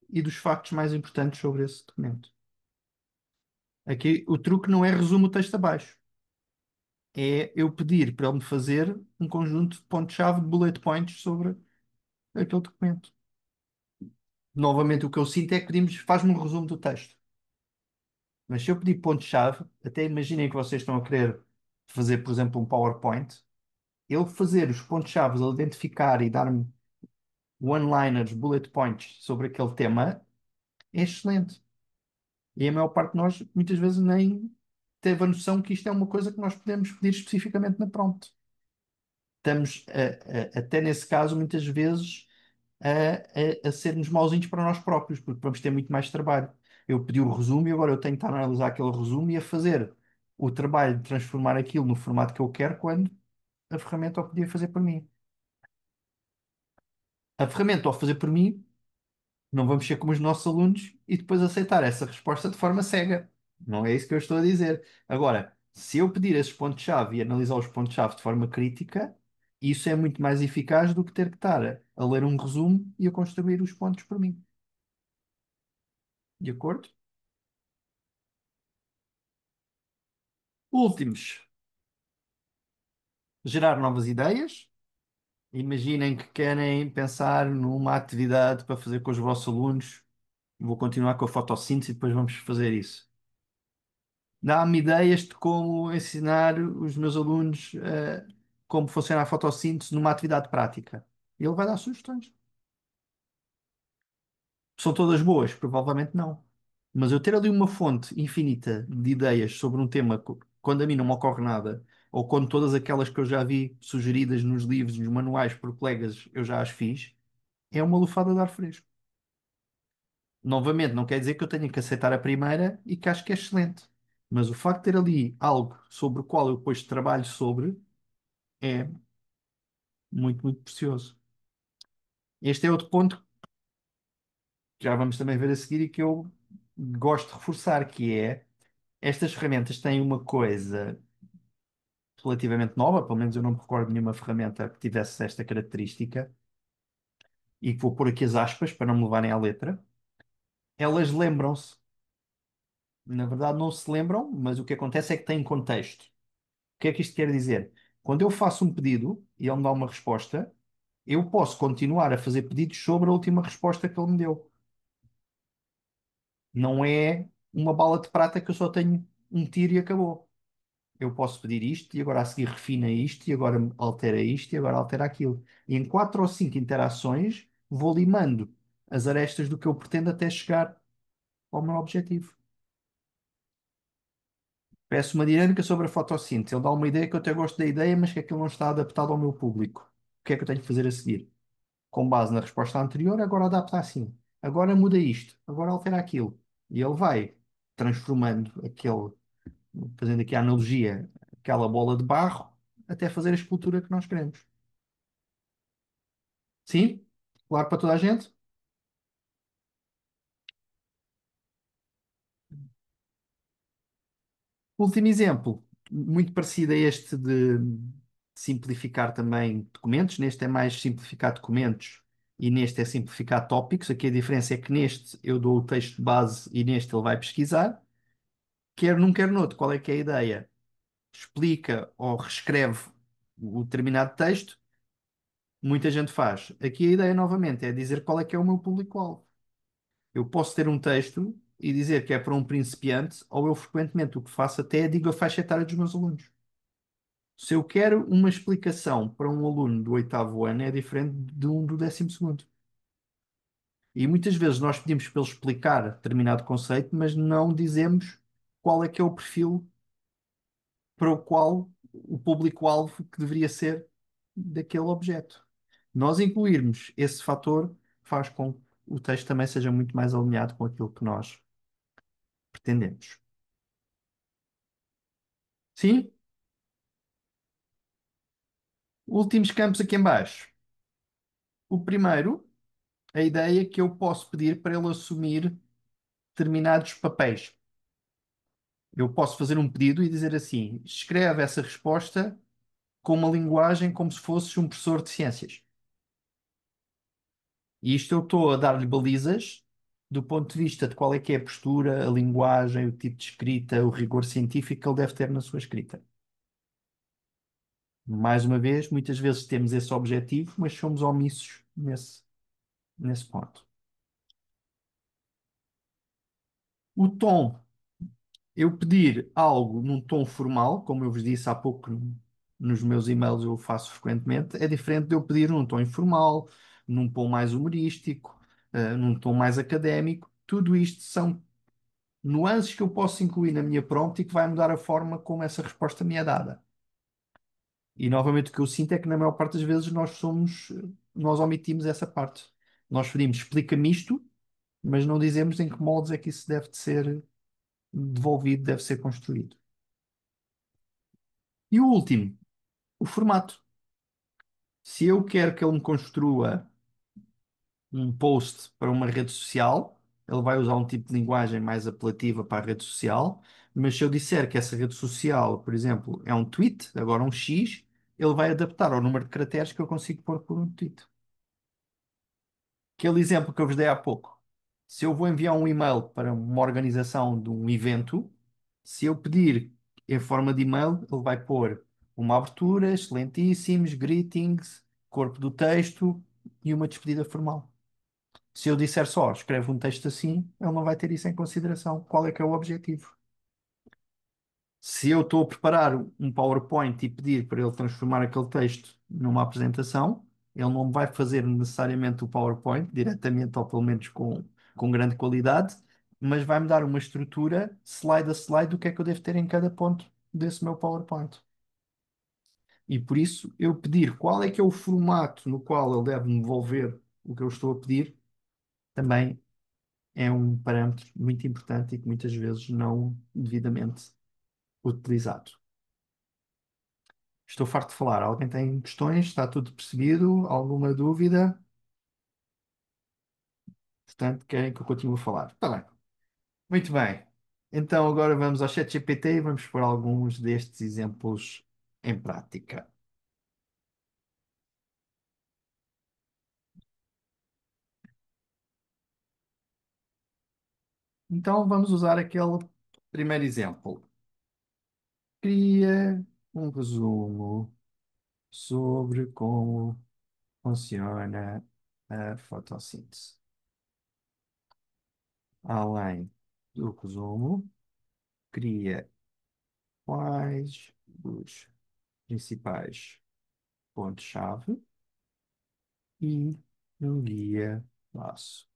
e dos factos mais importantes sobre esse documento. Aqui o truque não é resumo o texto abaixo. É eu pedir para ele me fazer um conjunto de pontos-chave, de bullet points sobre aquele documento. Novamente, o que eu sinto é que pedimos, faz-me um resumo do texto. Mas se eu pedir pontos-chave, até imaginem que vocês estão a querer fazer, por exemplo, um PowerPoint, ele fazer os pontos-chave, ele identificar e dar-me one-liners, bullet points sobre aquele tema, é excelente. E a maior parte de nós, muitas vezes, nem teve a noção que isto é uma coisa que nós podemos pedir especificamente na prompt. Estamos, até nesse caso, muitas vezes, a sermos mauzinhos para nós próprios, porque vamos ter muito mais trabalho. Eu pedi o resumo e agora eu tenho que estar a analisar aquele resumo e a fazer o trabalho de transformar aquilo no formato que eu quero quando a ferramenta o podia fazer por mim. A ferramenta ao fazer por mim, não vamos ser como os nossos alunos e depois aceitar essa resposta de forma cega. Não é isso que eu estou a dizer. Agora, se eu pedir esses pontos-chave e analisar os pontos-chave de forma crítica, isso é muito mais eficaz do que ter que estar a ler um resumo e a construir os pontos por mim. De acordo? Últimos, gerar novas ideias. Imaginem que querem pensar numa atividade para fazer com os vossos alunos. Vou continuar com a fotossíntese e depois vamos fazer isso. Dá-me ideias de como ensinar os meus alunos como funciona a fotossíntese numa atividade prática. E ele vai dar sugestões. São todas boas? Provavelmente não. Mas eu ter ali uma fonte infinita de ideias sobre um tema, quando a mim não me ocorre nada, ou quando todas aquelas que eu já vi sugeridas nos livros, nos manuais por colegas, eu já as fiz, é uma lufada de ar fresco. Novamente, não quer dizer que eu tenha que aceitar a primeira e que acho que é excelente. Mas o facto de ter ali algo sobre o qual eu depois trabalho sobre é muito, muito precioso. Este é outro ponto que já vamos também ver a seguir e que eu gosto de reforçar, que é estas ferramentas têm uma coisa relativamente nova, pelo menos eu não me recordo de nenhuma ferramenta que tivesse esta característica, e que vou pôr aqui as aspas para não me levarem à letra. Elas lembram-se. Na verdade, não se lembram, mas o que acontece é que têm contexto. que é que isto quer dizer? Quando eu faço um pedido e ele me dá uma resposta, eu posso continuar a fazer pedidos sobre a última resposta que ele me deu. Não é uma bala de prata que eu só tenho um tiro e acabou. Eu posso pedir isto e agora a seguir refina isto e agora altera isto e agora altera aquilo. E em quatro ou cinco interações vou limando as arestas do que eu pretendo até chegar ao meu objetivo. Peço uma dinâmica sobre a fotossíntese. Ele dá uma ideia que eu até gosto da ideia, mas que aquilo não está adaptado ao meu público. O que é que eu tenho que fazer a seguir? Com base na resposta anterior, agora adapta assim. Agora muda isto. Agora altera aquilo. E ele vai transformando aquele, fazendo aqui a analogia, aquela bola de barro, até fazer a escultura que nós queremos. Sim? Claro para toda a gente? Último exemplo, muito parecido a este de simplificar também documentos. Neste é mais simplificar documentos e neste é simplificar tópicos. Aqui a diferença é que neste eu dou o texto base e neste ele vai pesquisar. Quer num, quer noutro, qual é que é a ideia? Explica ou reescreve o determinado texto. Muita gente faz. Aqui a ideia novamente é dizer qual é que é o meu público-alvo. Eu posso ter um texto e dizer que é para um principiante, ou eu frequentemente o que faço até é digo a faixa etária dos meus alunos. Se eu quero uma explicação para um aluno do oitavo ano, é diferente de um do 12º. E muitas vezes nós pedimos para ele explicar determinado conceito, mas não dizemos qual é que é o perfil para o qual o público-alvo que deveria ser daquele objeto. Nós incluirmos esse fator faz com que o texto também seja muito mais alinhado com aquilo que nós pretendemos. Sim? Últimos campos aqui em baixo. O primeiro, a ideia é que eu posso pedir para ele assumir determinados papéis. Eu posso fazer um pedido e dizer assim: escreve essa resposta com uma linguagem como se fosse um professor de ciências. E isto eu estou a dar-lhe balizas do ponto de vista de qual é que é a postura, a linguagem, o tipo de escrita, o rigor científico que ele deve ter na sua escrita. Mais uma vez, muitas vezes temos esse objetivo, mas somos omissos nesse ponto. O tom, eu pedir algo num tom formal, como eu vos disse há pouco nos meus e-mails eu faço frequentemente, é diferente de eu pedir num tom informal, num tom mais humorístico, num tom mais académico. Tudo isto são nuances que eu posso incluir na minha prompt e que vai mudar a forma como essa resposta me é dada. E novamente o que eu sinto é que na maior parte das vezes nós omitimos essa parte. Nós pedimos, explica-me isto, mas não dizemos em que moldes é que isso deve de ser devolvido, deve ser construído. E o último, o formato. Se eu quero que ele me construa um post para uma rede social, ele vai usar um tipo de linguagem mais apelativa para a rede social, mas se eu disser que essa rede social, por exemplo, é um tweet, agora um X, ele vai adaptar ao número de caracteres que eu consigo pôr por um tweet. Aquele exemplo que eu vos dei há pouco. Se eu vou enviar um e-mail para uma organização de um evento, se eu pedir em forma de e-mail, ele vai pôr uma abertura, excelentíssimos, greetings, corpo do texto e uma despedida formal. Se eu disser só, escreve um texto assim, ele não vai ter isso em consideração. Qual é que é o objetivo? Se eu estou a preparar um PowerPoint e pedir para ele transformar aquele texto numa apresentação, ele não vai fazer necessariamente o PowerPoint diretamente, ou pelo menos com grande qualidade, mas vai-me dar uma estrutura, slide a slide, do que é que eu devo ter em cada ponto desse meu PowerPoint. E por isso, eu pedir qual é que é o formato no qual ele deve me devolver o que eu estou a pedir, também é um parâmetro muito importante e que muitas vezes não devidamente utilizado. Estou farto de falar. Alguém tem questões? Está tudo percebido? Alguma dúvida? Portanto, querem que eu continue a falar? Está bem. Muito bem. Então agora vamos ao ChatGPT e vamos pôr alguns destes exemplos em prática. Então vamos usar aquele primeiro exemplo. Cria um resumo sobre como funciona a fotossíntese. Além do resumo, cria quais os principais pontos-chave e um guia passo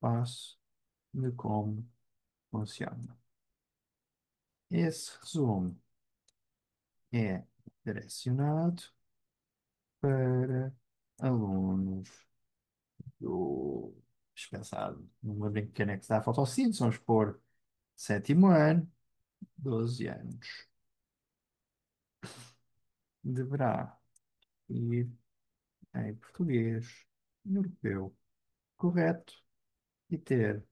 a passo de como funciona. Esse resumo é direcionado para alunos do dispensado. Não lembro em que ano é que está a fotossíntese, vamos pôr sétimo ano, 12 anos. Deverá ir em português europeu correto e ter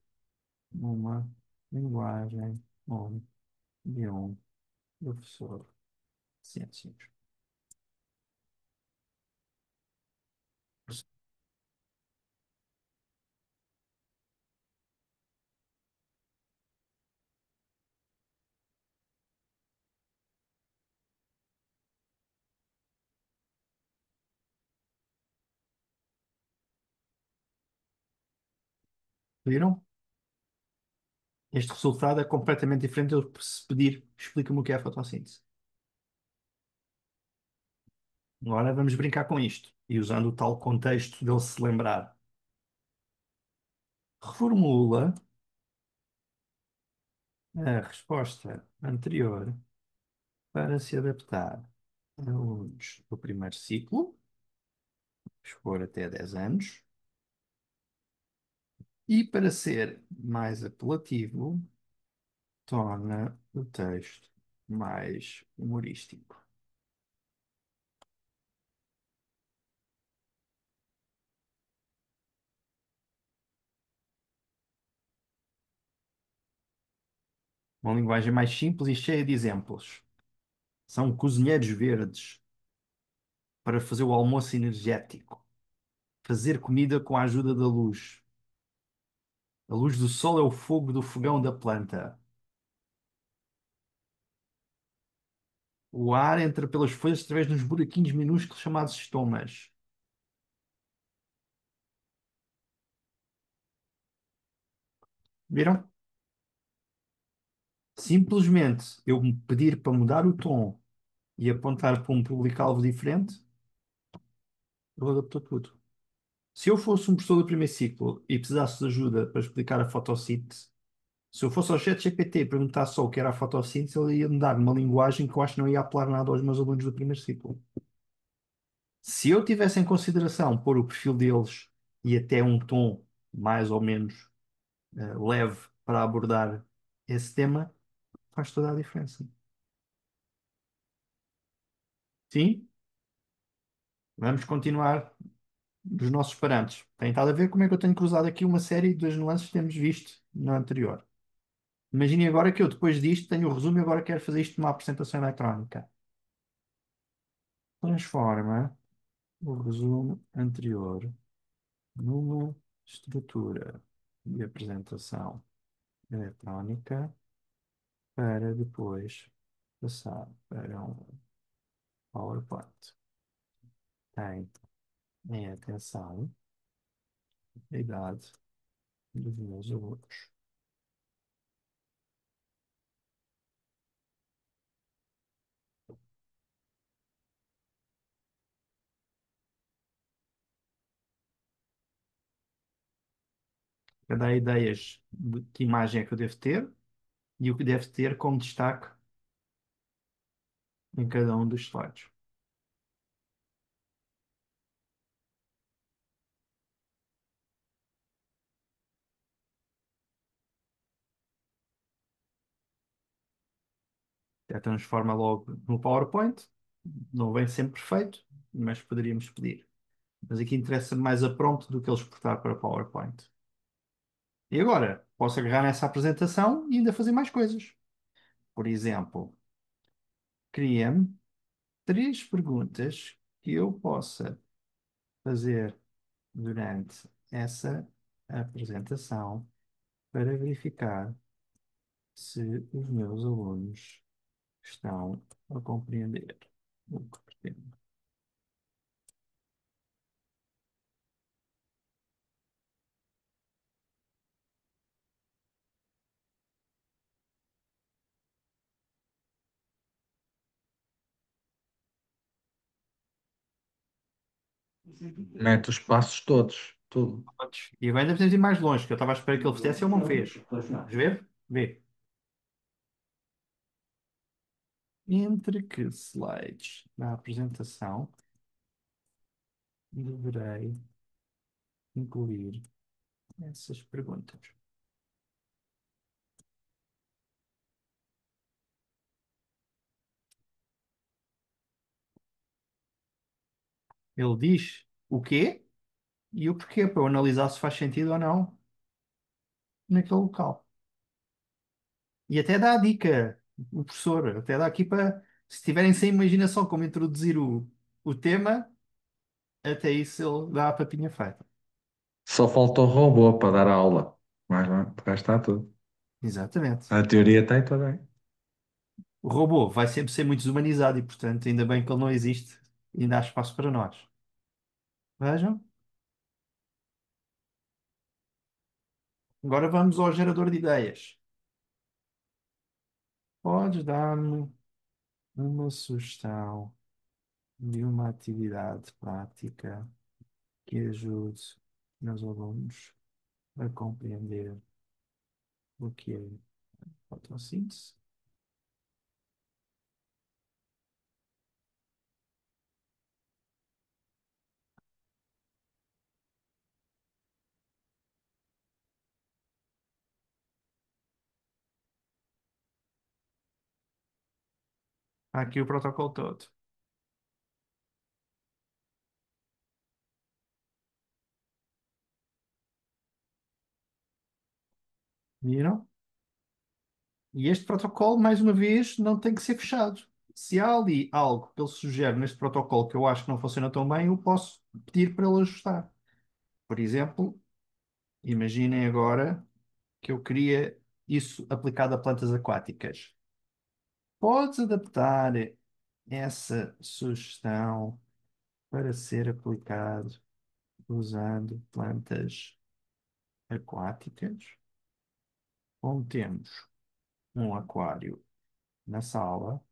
uma linguagem comum de um professor de ciências. Viram? Este resultado é completamente diferente de eu se pedir, explica-me o que é a fotossíntese. Agora vamos brincar com isto e usando o tal contexto dele se lembrar. Reformula a resposta anterior para se adaptar a alunos do primeiro ciclo, expor até 10 anos, e para ser mais apelativo, torna o texto mais humorístico. Uma linguagem mais simples e cheia de exemplos. São cozinheiros verdes para fazer o almoço energético. Fazer comida com a ajuda da luz. A luz do sol é o fogo do fogão da planta. O ar entra pelas folhas através dos buraquinhos minúsculos chamados estomas. Viram? Simplesmente eu me pedir para mudar o tom e apontar para um público-alvo diferente, ele adaptou tudo. Se eu fosse um professor do primeiro ciclo e precisasse de ajuda para explicar a fotossíntese, se eu fosse ao ChatGPT e perguntar só o que era a fotossíntese, ele ia me dar uma linguagem que eu acho que não ia apelar nada aos meus alunos do primeiro ciclo. Se eu tivesse em consideração pôr o perfil deles e até um tom mais ou menos leve para abordar esse tema, faz toda a diferença. Sim, vamos continuar dos nossos parâmetros. Tem estado a ver como é que eu tenho cruzado aqui uma série das nuances que temos visto no anterior. Imaginem agora que eu, depois disto, tenho o resumo e agora quero fazer isto numa apresentação eletrónica. Transforma o resumo anterior numa estrutura de apresentação eletrónica para depois passar para um PowerPoint. Tem em atenção a idade dos meus alunos. Para dar ideias de que imagem é que eu devo ter e o que deve ter como destaque em cada um dos slides. Já transforma logo no PowerPoint. Não vem sempre perfeito, mas poderíamos pedir. Mas aqui interessa mais a prompt do que ele exportar para PowerPoint. E agora, posso agarrar nessa apresentação e ainda fazer mais coisas. Por exemplo, cria-me 3 perguntas que eu possa fazer durante essa apresentação para verificar se os meus alunos estão a compreender o que pretendo. Mete os passos todos, tudo. E agora ainda precisamos ir mais longe, que eu estava à espera que ele fizesse e ele não fez. Vamos ver? Vê. Entre que slides na apresentação deverei incluir essas perguntas? Ele diz o quê e o porquê, para eu analisar se faz sentido ou não naquele local. E até dá a dica, o professor, até dá aqui para, se tiverem sem imaginação como introduzir o tema, até isso ele dá a papinha feita. Só falta o robô para dar a aula. Mas não, cá está tudo. Exatamente. A teoria está aí toda aí. O robô vai sempre ser muito desumanizado e, portanto, ainda bem que ele não existe. Ainda há espaço para nós. Vejam. Agora vamos ao gerador de ideias. Podes dar-me uma sugestão de uma atividade prática que ajude meus alunos a compreender o que é fotossíntese? Há aqui o protocolo todo. Viram? E este protocolo, mais uma vez, não tem que ser fechado. Se há ali algo que ele sugere neste protocolo que eu acho que não funciona tão bem, eu posso pedir para ele ajustar. Por exemplo, imaginem agora que eu queria isso aplicado a plantas aquáticas. Podes adaptar essa sugestão para ser aplicado usando plantas aquáticas? Como temos um aquário na sala,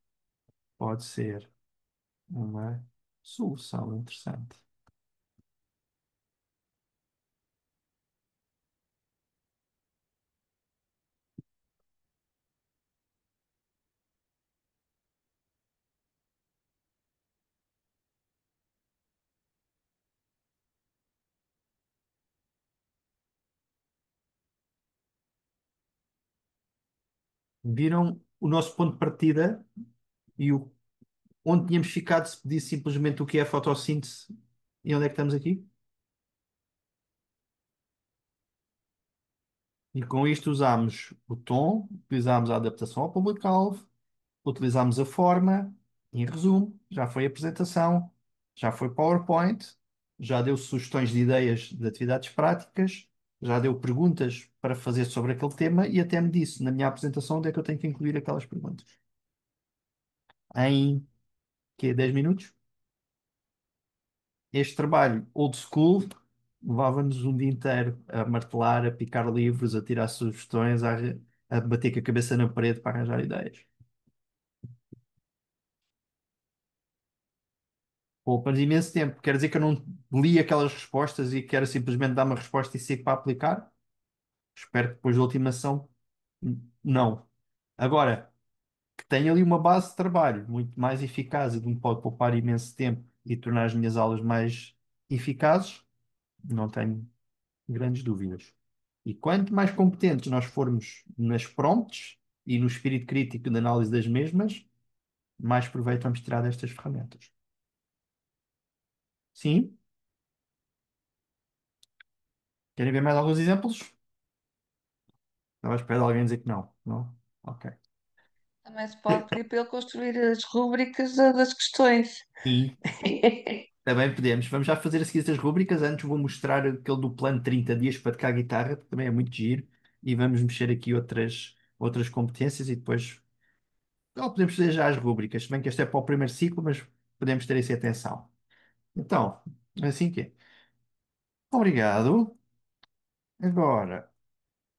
pode ser uma solução interessante. Viram o nosso ponto de partida e onde tínhamos ficado se pedisse simplesmente o que é fotossíntese e onde é que estamos aqui? E com isto usámos o tom, utilizámos a adaptação ao público-alvo, utilizámos a forma, em resumo, já foi apresentação, já foi PowerPoint, já deu sugestões de ideias de atividades práticas, já deu perguntas para fazer sobre aquele tema e até me disse na minha apresentação onde é que eu tenho que incluir aquelas perguntas. Em 10 minutos? Este trabalho old school levava-nos um dia inteiro a martelar, a picar livros, a tirar sugestões, a bater com a cabeça na parede para arranjar ideias. Poupa-nos imenso tempo. Quer dizer que eu não li aquelas respostas e quero simplesmente dar uma resposta e sigo para aplicar? Espero que depois da ultimação, não. Agora, que tenha ali uma base de trabalho muito mais eficaz e que me pode poupar imenso tempo e tornar as minhas aulas mais eficazes, não tenho grandes dúvidas. E quanto mais competentes nós formos nas prompts e no espírito crítico de análise das mesmas, mais proveito vamos tirar destas ferramentas. Sim? Querem ver mais alguns exemplos? Estava à espera de alguém dizer que não. Não? Ok. Também se pode pedir para ele construir as rúbricas das questões. E também podemos. Vamos já fazer a seguir as rúbricas. Antes vou mostrar aquele do plano 30 dias para tocar guitarra, que também é muito giro. E vamos mexer aqui outras competências e depois Ou podemos fazer já as rúbricas, se bem que este é para o primeiro ciclo, mas podemos ter essa atenção. Então, assim que é. Obrigado. Agora,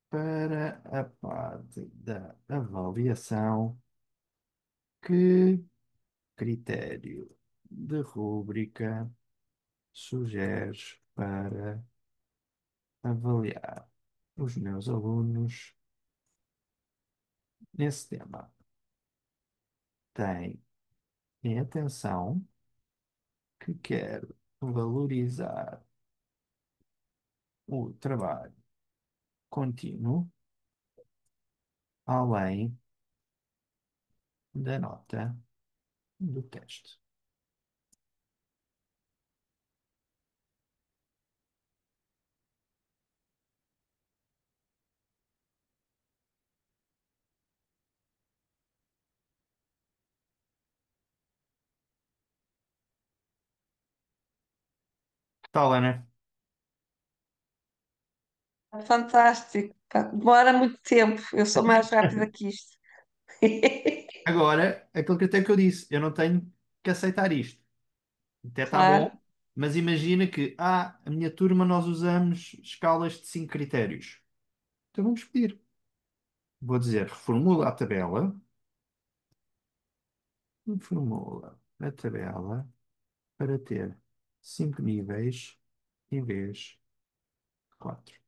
para a parte da avaliação, que critério de rúbrica sugeres para avaliar os meus alunos nesse tema? Tem em atenção que quero valorizar o trabalho contínuo, além da nota do teste. Que tal, Ana? Fantástico. Pá, demora muito tempo. Eu sou mais rápida que isto. Agora, aquilo que até que eu disse, eu não tenho que aceitar isto. Até está bom, Claro. mas imagina que, a minha turma nós usamos escalas de 5 critérios. Então vamos pedir. Vou dizer, reformula a tabela para ter 5 níveis em vez de 4.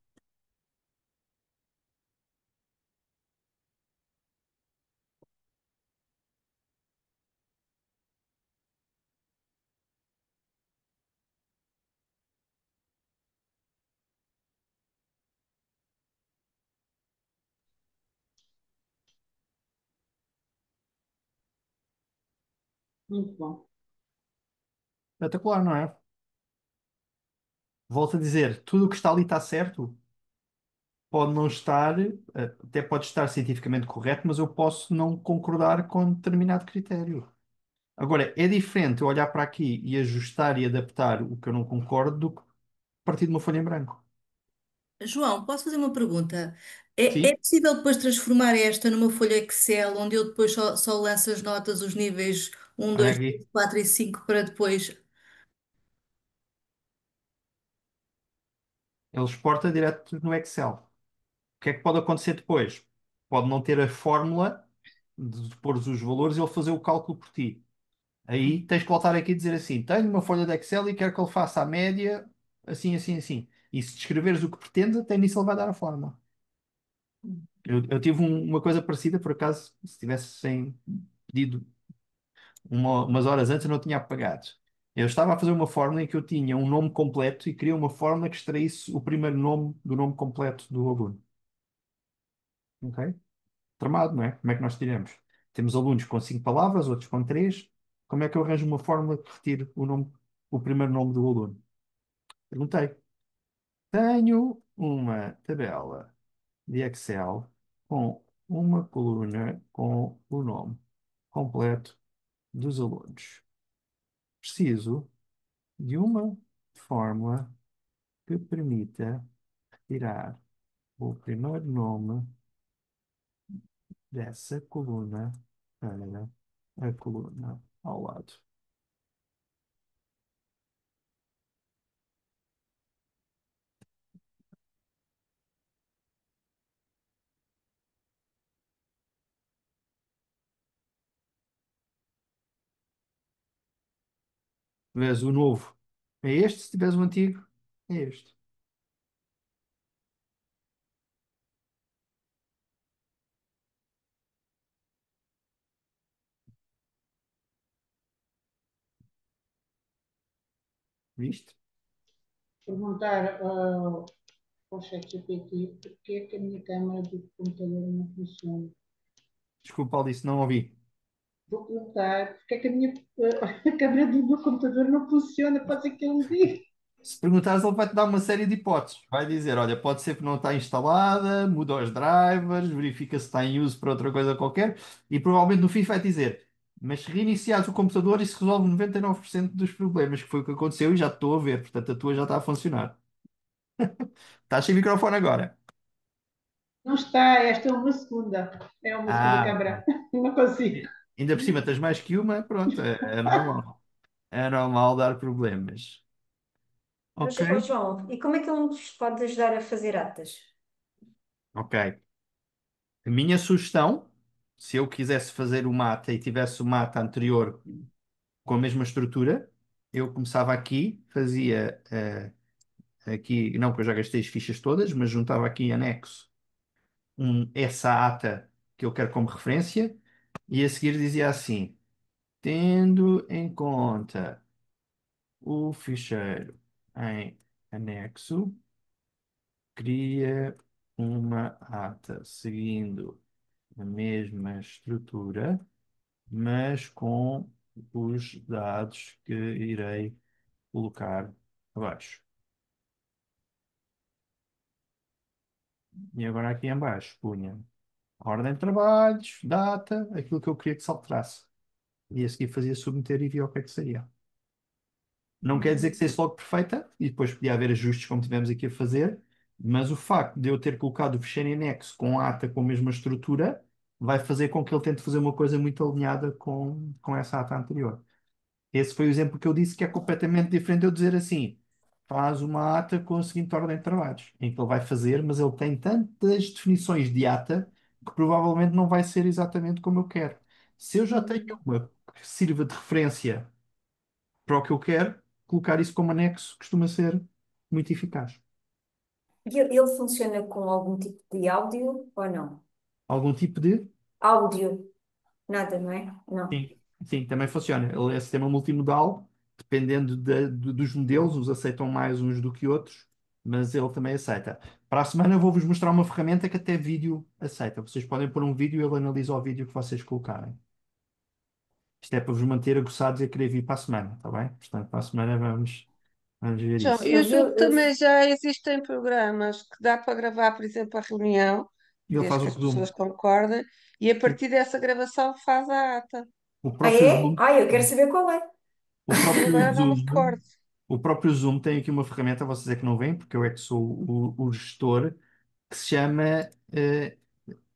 Muito bom. Espetacular, não é? Volto a dizer, tudo o que está ali está certo. Pode não estar, até pode estar cientificamente correto, mas eu posso não concordar com determinado critério. Agora, é diferente eu olhar para aqui e ajustar e adaptar o que eu não concordo do que partir de uma folha em branco. João, posso fazer uma pergunta? É Sim? possível depois transformar esta numa folha Excel, onde eu depois só lanço as notas, os níveis um, Olha 2, 3, aqui. 4 e 5 para depois. Ele exporta direto no Excel. O que é que pode acontecer depois? Pode não ter a fórmula de pôr os valores e ele fazer o cálculo por ti. Aí tens que voltar aqui e dizer assim: tenho uma folha de Excel e quero que ele faça a média assim, assim, assim. E se descreveres o que pretende, até nisso ele vai dar a fórmula. Eu tive uma coisa parecida, por acaso, se tivessem pedido umas horas antes, eu não tinha apagado. Eu estava a fazer uma fórmula em que eu tinha um nome completo e queria uma fórmula que extraísse o primeiro nome do nome completo do aluno. Ok? Tramado, não é? Como é que nós tiramos? Temos alunos com 5 palavras, outros com 3. Como é que eu arranjo uma fórmula que retire o primeiro nome do aluno? Perguntei. Tenho uma tabela de Excel com uma coluna com o nome completo dos alunos. Preciso de uma fórmula que permita retirar o primeiro nome dessa coluna para a coluna ao lado. Se tiveres o novo, é este. Se tiveres o antigo, é este. Viste? Perguntar ao ChatGPT porque é que a minha câmara do computador não funciona. Desculpa, Alice, não ouvi. Vou perguntar porque é que a minha a câmara do meu computador não funciona. Pode ser que ele me diga. Se perguntares, ele vai-te dar uma série de hipóteses. Vai dizer, olha, pode ser que não está instalada, muda os drivers, verifica se está em uso para outra coisa qualquer, e provavelmente no fim vai dizer, mas se reiniciares o computador, isso resolve 99% dos problemas, que foi o que aconteceu e já te estou a ver, portanto a tua já está a funcionar. Estás sem microfone agora. Não está, esta é uma segunda. É uma segunda Ah, câmara. ok. Não consigo. Ainda por cima tens mais que uma, pronto, é normal. É normal dar problemas. Mas, Ok? ó João, e como é que ele nos pode ajudar a fazer atas? Ok. A minha sugestão, se eu quisesse fazer uma ata e tivesse uma ata anterior com a mesma estrutura, eu começava aqui, fazia aqui, não que eu já gastei as fichas todas, mas juntava aqui em anexo essa ata que eu quero como referência e a seguir dizia assim, tendo em conta o ficheiro em anexo, cria uma ata seguindo a mesma estrutura, mas com os dados que irei colocar abaixo. E agora aqui em baixo punha ordem de trabalhos, data, aquilo que eu queria que se alterasse. E a seguir fazia submeter e via o que é que saía. Não quer dizer que seja logo perfeita, e depois podia haver ajustes como tivemos aqui a fazer, mas o facto de eu ter colocado o fecheiro em anexo com a ata com a mesma estrutura vai fazer com que ele tente fazer uma coisa muito alinhada com essa ata anterior. Esse foi o exemplo que eu disse que é completamente diferente de eu dizer assim, faz uma ata com a seguinte ordem de trabalhos, em que ele vai fazer, mas ele tem tantas definições de ata que provavelmente não vai ser exatamente como eu quero. Se eu já tenho uma que sirva de referência para o que eu quero, colocar isso como anexo costuma ser muito eficaz. E ele funciona com algum tipo de áudio ou não? Algum tipo de. Áudio, nada, não é? Não. Sim, sim, também funciona. Ele é sistema multimodal, dependendo dos modelos, uns aceitam mais uns do que outros, mas ele também aceita. Para a semana eu vou-vos mostrar uma ferramenta que até vídeo aceita. Vocês podem pôr um vídeo e ele analisa o vídeo que vocês colocarem. Isto é para vos manter aguçados e a querer vir para a semana, está bem? Portanto, para a semana vamos ver João, isso. eu julgo que também já existem programas que dá para gravar, por exemplo, a reunião, E ele desde faz que o as pessoas resumo. concordem, e a partir dessa gravação faz a ata. O Ah, próprio é? Zoom. Ah, eu quero saber qual é. O E próprio agora não me Zoom, recordo. o próprio Zoom tem aqui uma ferramenta, vocês é que não veem, porque eu é que sou o gestor, que se chama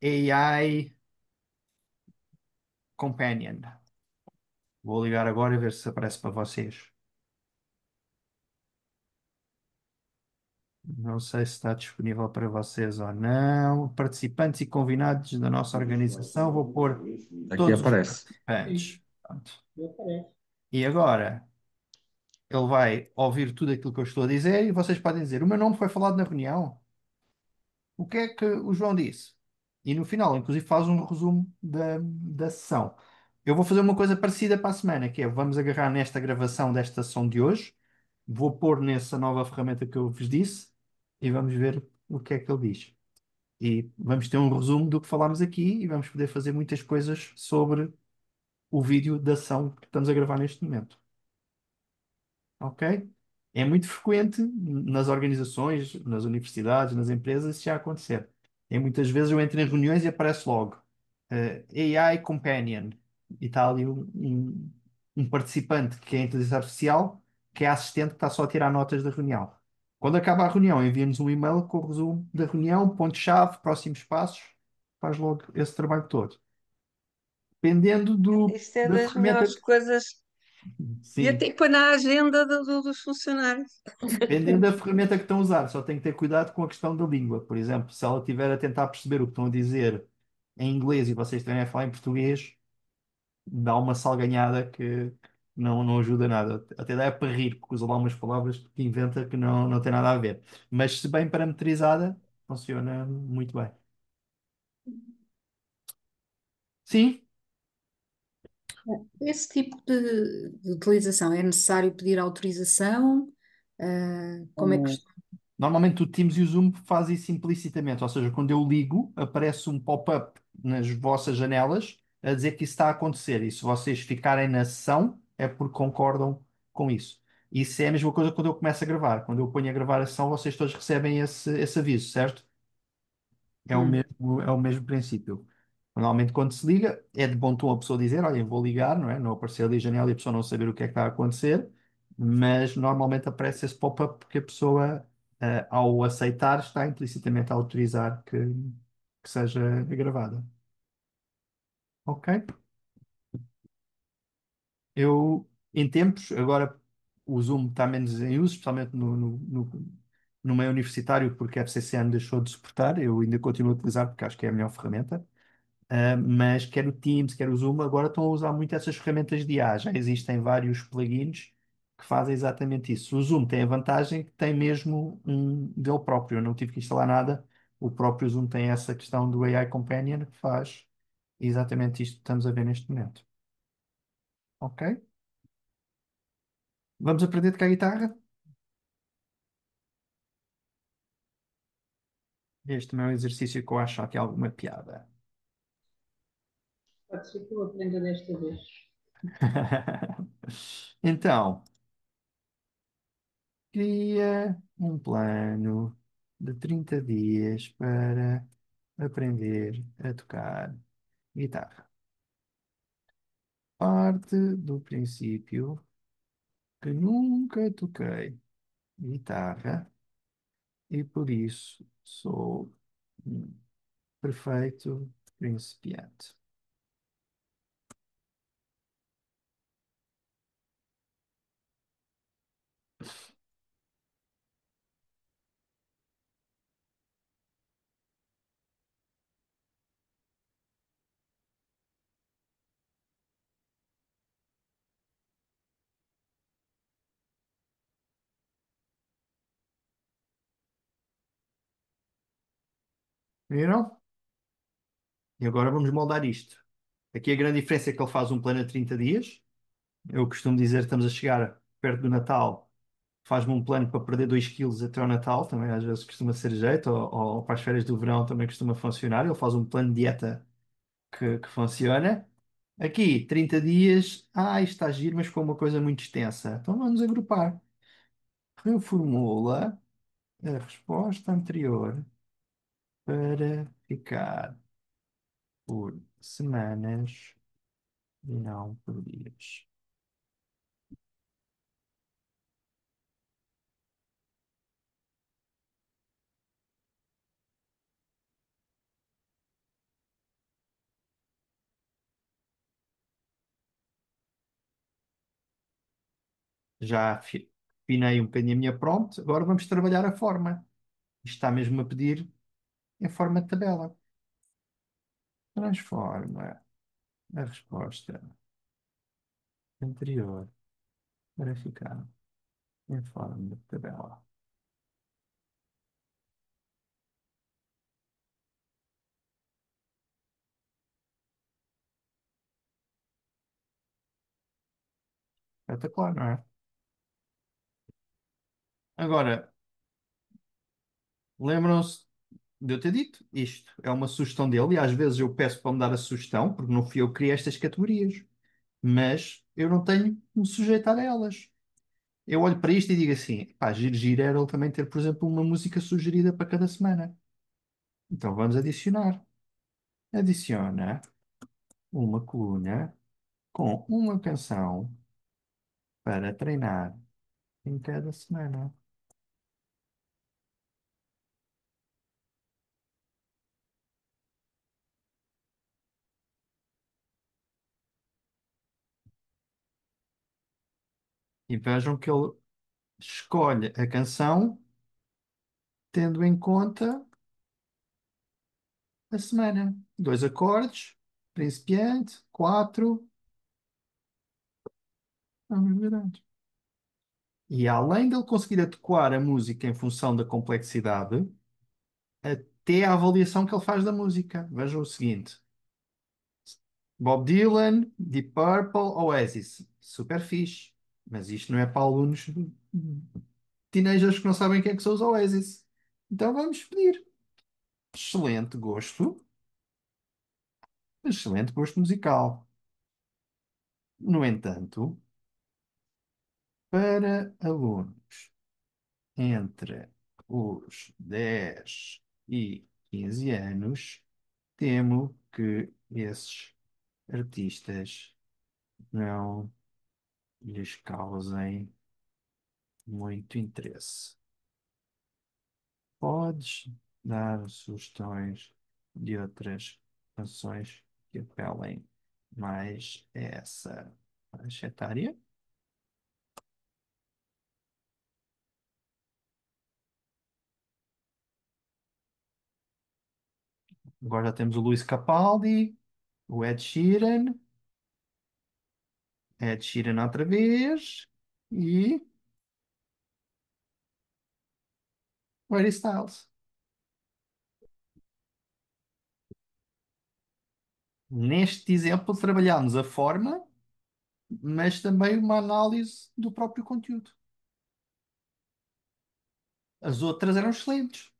AI Companion. Vou ligar agora e ver se aparece para vocês. Não sei se está disponível para vocês ou não. Participantes e convidados da nossa organização, vou pôr Aqui todos os aparece. participantes. Pronto. Aparece. E agora ele vai ouvir tudo aquilo que eu estou a dizer e vocês podem dizer: o meu nome foi falado na reunião. O que é que o João disse? E no final, inclusive, faz um resumo da sessão. Eu vou fazer uma coisa parecida para a semana, que é vamos agarrar nesta gravação desta sessão de hoje, vou pôr nessa nova ferramenta que eu vos disse e vamos ver o que é que ele diz. E vamos ter um resumo do que falámos aqui e vamos poder fazer muitas coisas sobre o vídeo da sessão que estamos a gravar neste momento. Ok? É muito frequente nas organizações, nas universidades, nas empresas, isso já acontecer. E muitas vezes eu entro em reuniões e aparece logo AI Companion e está ali um participante que é a inteligência artificial, que é assistente que está só a tirar notas da reunião. Quando acaba a reunião, envia-nos um e-mail com o resumo da reunião, ponto-chave, próximos passos, faz logo esse trabalho todo. Dependendo Isto é da das melhores ferramenta. coisas. E Sim. até põe na agenda dos funcionários. Dependendo da ferramenta que estão a usar, só tem que ter cuidado com a questão da língua. Por exemplo, se ela estiver a tentar perceber o que estão a dizer em inglês e vocês estiverem a falar em português, dá uma salganhada que não ajuda nada. Até dá para rir, porque usa lá umas palavras que inventa que não tem nada a ver. Mas se bem parametrizada, funciona muito bem. Sim, Esse tipo de utilização é necessário pedir autorização? Como é que. normalmente o Teams e o Zoom fazem isso implicitamente, ou seja, quando eu ligo, aparece um pop-up nas vossas janelas a dizer que isso está a acontecer. E se vocês ficarem na sessão, é porque concordam com isso. Isso é a mesma coisa quando eu começo a gravar. Quando eu ponho a gravar a sessão, vocês todos recebem esse aviso, certo? Hum. É o mesmo princípio. Normalmente, quando se liga, é de bom tom a pessoa dizer: Olha, eu vou ligar, não é? Não aparecer ali a janela e a pessoa não saber o que é que está a acontecer, mas normalmente aparece esse pop-up porque a pessoa, ao aceitar, está implicitamente a autorizar que seja gravada. Ok? Em tempos, agora o Zoom está menos em uso, especialmente no meio universitário, porque a FCCN deixou de suportar. Eu ainda continuo a utilizar porque acho que é a melhor ferramenta. Mas quer o Teams, quer o Zoom, agora estão a usar muito essas ferramentas de IA. Já existem vários plugins que fazem exatamente isso. O Zoom tem a vantagem que tem mesmo um dele próprio. Eu não tive que instalar nada. O próprio Zoom tem essa questão do AI Companion que faz exatamente isto que estamos a ver neste momento. Ok? Vamos aprender a tocar guitarra? Este também é um exercício que eu acho que é alguma piada. Pode ser que eu aprenda desta vez. Então, cria um plano de 30 dias para aprender a tocar guitarra. Parte do princípio que nunca toquei guitarra e por isso sou um perfeito principiante. Viram? E agora vamos moldar isto. Aqui a grande diferença é que ele faz um plano a 30 dias. Eu costumo dizer que estamos a chegar perto do Natal. Faz-me um plano para perder 2 quilos até ao Natal. Também às vezes costuma ser jeito. Ou para as férias do verão também costuma funcionar. Ele faz um plano de dieta que funciona. Aqui, 30 dias. Ah, isto está a giro, mas com uma coisa muito extensa. Então vamos agrupar. Reformula a resposta anterior para ficar por semanas e não por dias. Já afinei um bocadinho a minha prompt, agora vamos trabalhar a forma. Isto está mesmo a pedir em forma de tabela. Transforma a resposta anterior para ficar em forma de tabela. Espetacular, não é? Agora, lembram-se de eu ter dito isto? É uma sugestão dele e às vezes eu peço para me dar a sugestão, porque não fui eu que criei estas categorias. Mas eu não tenho que me sujeitar a elas. Eu olho para isto e digo assim, pá, giro era ele também ter, por exemplo, uma música sugerida para cada semana. Então vamos adicionar. Adiciona uma coluna com uma canção para treinar em cada semana. E vejam que ele escolhe a canção tendo em conta a semana. Dois acordes, principiante, quatro, vamos ver antes. E além de ele conseguir adequar a música em função da complexidade, até a avaliação que ele faz da música. Vejam o seguinte: Bob Dylan, Deep Purple, Oasis. Super fixe. Mas isto não é para alunos teenagers que não sabem quem é que são os Oasis. Então vamos pedir. Excelente gosto. Excelente gosto musical. No entanto, para alunos entre os 10 e 15 anos, temo que esses artistas não lhes causem muito interesse. Podes dar sugestões de outras canções que apelem mais a essa Faixa etária. Agora já temos o Luís Capaldi, o Ed Sheeran outra vez e o Harry Styles. Neste exemplo, trabalhámos a forma, mas também uma análise do próprio conteúdo. As outras eram excelentes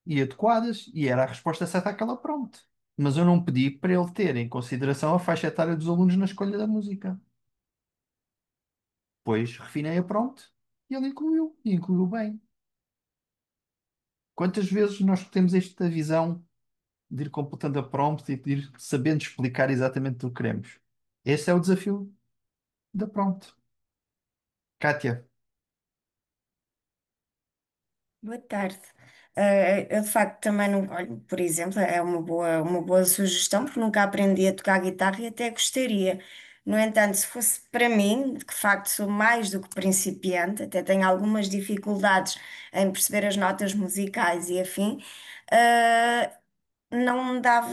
e adequadas, e era a resposta certa àquela prompt. Mas eu não pedi para ele ter em consideração a faixa etária dos alunos na escolha da música. Pois refinei a prompt e ele incluiu, e incluiu bem. Quantas vezes nós temos esta visão de ir completando a prompt e de ir sabendo explicar exatamente o que queremos? Esse é o desafio da prompt. Kátia, Boa tarde. Eu de facto também não, olho, por exemplo, é uma boa sugestão, porque nunca aprendi a tocar guitarra e até gostaria. No entanto, se fosse para mim, que de facto sou mais do que principiante, até tenho algumas dificuldades em perceber as notas musicais e afim, ah, não me dava,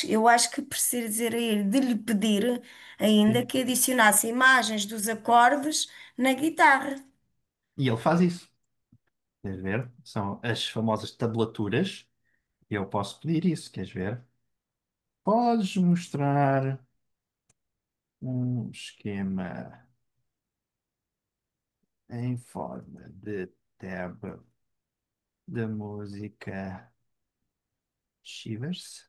eu acho que preciso dizer a ele, de lhe pedir ainda sim. que adicionasse imagens dos acordes na guitarra. E ele faz isso. Queres ver? São as famosas tablaturas. E eu posso pedir isso, queres ver? Podes mostrar um esquema em forma de tab da música Shivers?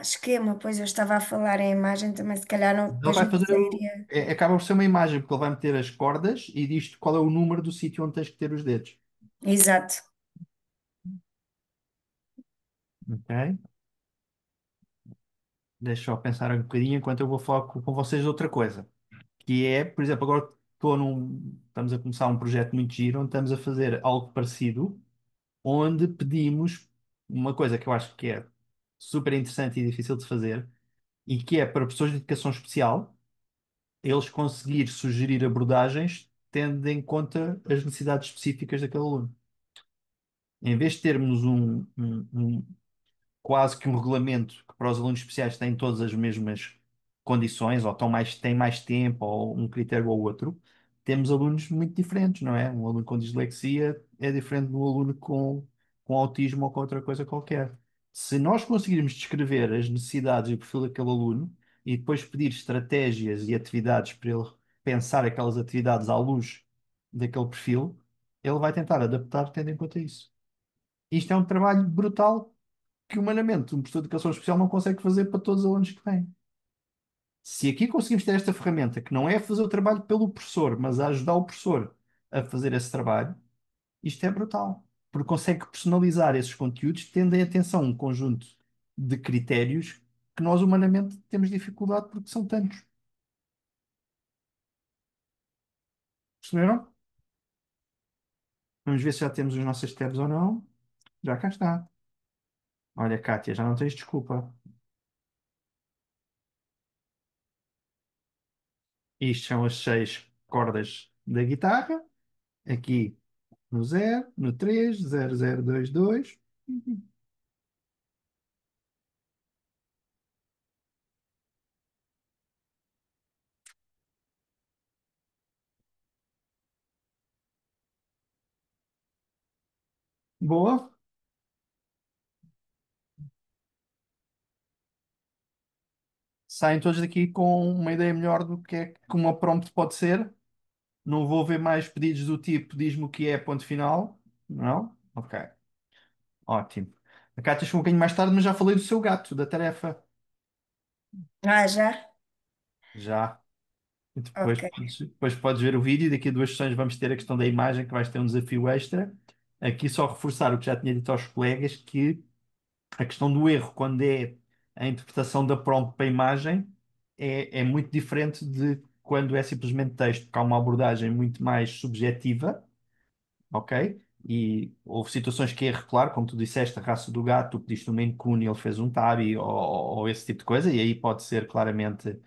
Esquema, pois eu estava a falar em imagem também, se calhar não, Ele depois vai não fazer seria. acaba por ser uma imagem, porque ele vai meter as cordas e diz qual é o número do sítio onde tens que ter os dedos. Exato. Ok? Deixa eu pensar um bocadinho enquanto eu vou falar com vocês de outra coisa. Que é, por exemplo, agora estamos a começar um projeto muito giro, onde estamos a fazer algo parecido, onde pedimos uma coisa que eu acho que é super interessante e difícil de fazer, e que é para pessoas de educação especial, eles conseguir sugerir abordagens tendo em conta as necessidades específicas daquele aluno. Em vez de termos quase que um regulamento que para os alunos especiais têm todas as mesmas condições, ou têm mais tempo, ou um critério ou outro, temos alunos muito diferentes, não é? Um aluno com dislexia é diferente de um aluno com autismo ou com outra coisa qualquer. Se nós conseguirmos descrever as necessidades e o perfil daquele aluno e depois pedir estratégias e atividades para ele pensar aquelas atividades à luz daquele perfil, ele vai tentar adaptar tendo em conta isso. Isto é um trabalho brutal que humanamente um professor de educação especial não consegue fazer para todos os alunos que têm. Se aqui conseguimos ter esta ferramenta, que não é fazer o trabalho pelo professor, mas a ajudar o professor a fazer esse trabalho, isto é brutal. Porque consegue personalizar esses conteúdos, tendo em atenção um conjunto de critérios que nós humanamente temos dificuldade porque são tantos. Perceberam? Vamos ver se já temos os nossos tabs ou não. Já cá está. Olha, Kátia, já não tens desculpa. Isto são as 6 cordas da guitarra. Aqui no 0, no 3, 0, 0, 2, 2. Boa. Saem todos daqui com uma ideia melhor do que é que uma prompt pode ser. Não vou ver mais pedidos do tipo diz-me o que é, ponto final. Não? Ok. Ótimo. A Cátia chegou um bocadinho mais tarde, mas já falei do seu gato, da tarefa. Já? Já. E Ok. depois podes ver o vídeo. Daqui a 2 sessões vamos ter a questão da imagem, que vais ter um desafio extra. Aqui só reforçar o que já tinha dito aos colegas, que a questão do erro, quando é a interpretação da prompt para a imagem, é muito diferente de quando é simplesmente texto, porque há uma abordagem muito mais subjetiva, ok? E houve situações que é irregular, como tu disseste, a raça do gato, tu pediste um Maine Coon e ele fez um Tabby ou esse tipo de coisa, e aí pode ser claramente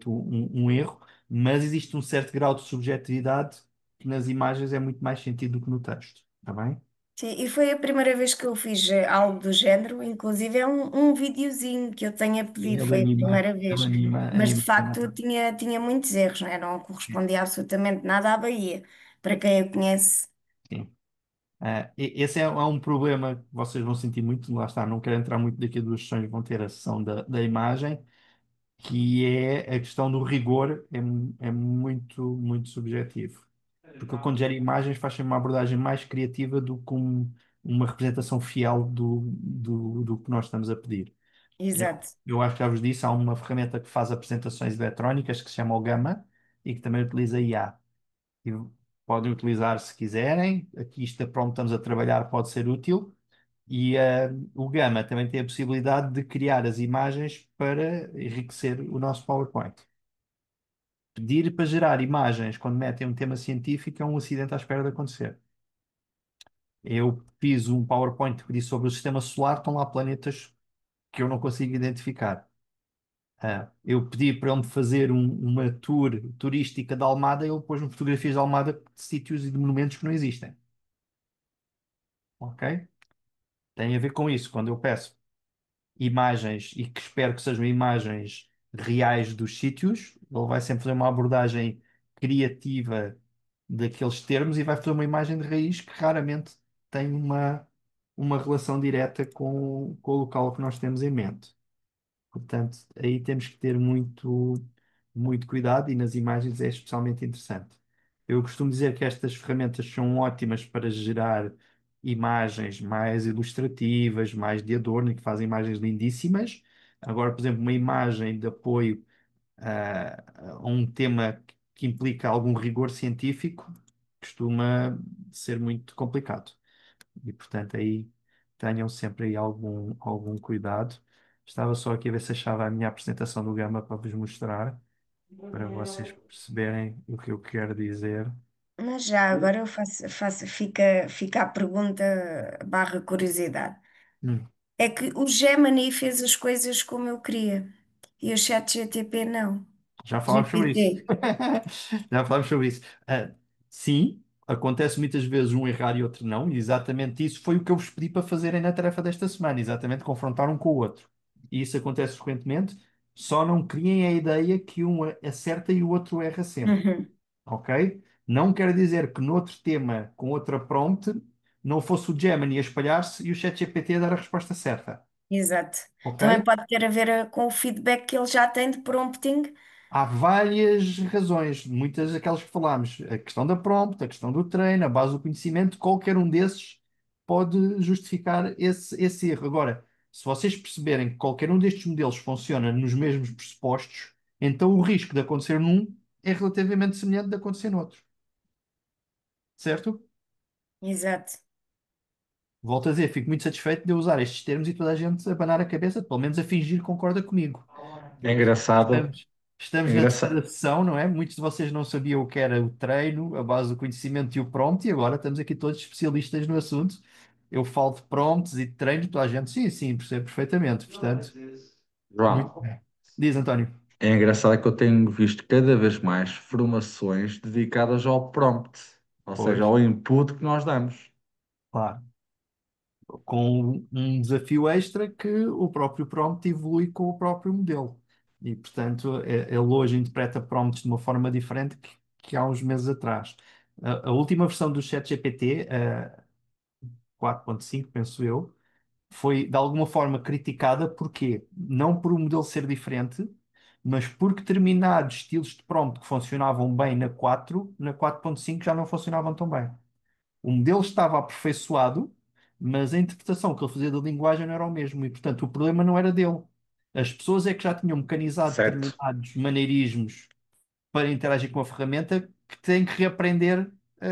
um erro, mas existe um certo grau de subjetividade que nas imagens é muito mais sentido do que no texto, está bem? Sim, e foi a primeira vez que eu fiz algo do género, inclusive é um videozinho que eu tenha pedido, Ele foi a anima, primeira ele vez. Mas de anima facto também. tinha muitos erros, não é? Não correspondia absolutamente nada à Bahia. Para quem a conhece, Sim. Esse é um problema que vocês vão sentir muito, lá está, não quero entrar muito daqui a 2 sessões, vão ter a sessão da imagem, que é a questão do rigor, é muito subjetivo. Porque ele, quando gera imagens, faz sempre uma abordagem mais criativa do que uma representação fiel do que nós estamos a pedir. Eu, exato. eu acho que já vos disse, há uma ferramenta que faz apresentações eletrónicas que se chama o Gama e que também utiliza IA. E podem utilizar se quiserem. Aqui isto para onde estamos a trabalhar pode ser útil. E o Gama também tem a possibilidade de criar as imagens para enriquecer o nosso PowerPoint. Pedir para gerar imagens quando metem um tema científico é um acidente à espera de acontecer. Eu fiz um PowerPoint que disse sobre o sistema solar, estão lá planetas que eu não consigo identificar. Eu pedi para ele me fazer uma tour turística de Almada, ele pôs-me fotografias de Almada de sítios e de monumentos que não existem. Ok? Tem a ver com isso. Quando eu peço imagens e que espero que sejam imagens reais dos sítios, ele vai sempre fazer uma abordagem criativa daqueles termos e vai fazer uma imagem de raiz que raramente tem uma relação direta com o local que nós temos em mente. Portanto, aí temos que ter muito cuidado e nas imagens é especialmente interessante. Eu costumo dizer que estas ferramentas são ótimas para gerar imagens mais ilustrativas, mais de adorno, e que fazem imagens lindíssimas. Agora, por exemplo, uma imagem de apoio a um tema que implica algum rigor científico costuma ser muito complicado. E, portanto, aí tenham sempre aí algum cuidado. Estava só aqui a ver se achava a minha apresentação do Gama para vos mostrar, para vocês perceberem o que eu quero dizer. Mas já agora eu fica a pergunta barra curiosidade. Hum. É que o Gemini fez as coisas como eu queria e o ChatGPT não. Já falámos sobre isso. GPT. Já falámos sobre isso. Sim, acontece muitas vezes um errar e outro não, e exatamente isso foi o que eu vos pedi para fazerem na tarefa desta semana, exatamente confrontar um com o outro. E isso acontece frequentemente, só não criem a ideia que um acerta e o outro erra sempre. Uhum, Ok? Não quer dizer que noutro tema, com outra prompt, não fosse o Gemini a espalhar-se e o ChatGPT a dar a resposta certa. exato. Ok? Também pode ter a ver com o feedback que ele já tem de prompting. Há várias razões, muitas daquelas que falámos. A questão da prompt, a questão do treino, a base do conhecimento, qualquer um desses pode justificar esse erro. Agora, se vocês perceberem que qualquer um destes modelos funciona nos mesmos pressupostos, então o risco de acontecer num é relativamente semelhante de acontecer no outro. Certo? Exato. Volto a dizer, fico muito satisfeito de eu usar estes termos e toda a gente abanar a cabeça, pelo menos a fingir que concorda comigo. É Porque engraçado, estamos é na engraçado. terceira sessão, não é? Muitos de vocês não sabiam o que era o treino, a base do conhecimento e o prompt, e agora estamos aqui todos especialistas no assunto. Eu falo de prompts e de treino, toda a gente, sim, sim, percebo perfeitamente. Portanto, muito João, bem. Diz, António. é engraçado que eu tenho visto cada vez mais formações dedicadas ao prompt, ou seja, Pois, ao input que nós damos. claro. Com um desafio extra que o próprio prompt evolui com o próprio modelo. E, portanto, ele hoje interpreta prompts de uma forma diferente que há uns meses atrás. A última versão do ChatGPT, 4.5, penso eu, foi de alguma forma criticada, porque não por o modelo ser diferente, mas porque determinados estilos de prompt que funcionavam bem na 4.5 já não funcionavam tão bem. O modelo estava aperfeiçoado, mas a interpretação que ele fazia da linguagem não era o mesmo, e portanto o problema não era dele. As pessoas é que já tinham mecanizado Certo? determinados maneirismos para interagir com a ferramenta que têm que reaprender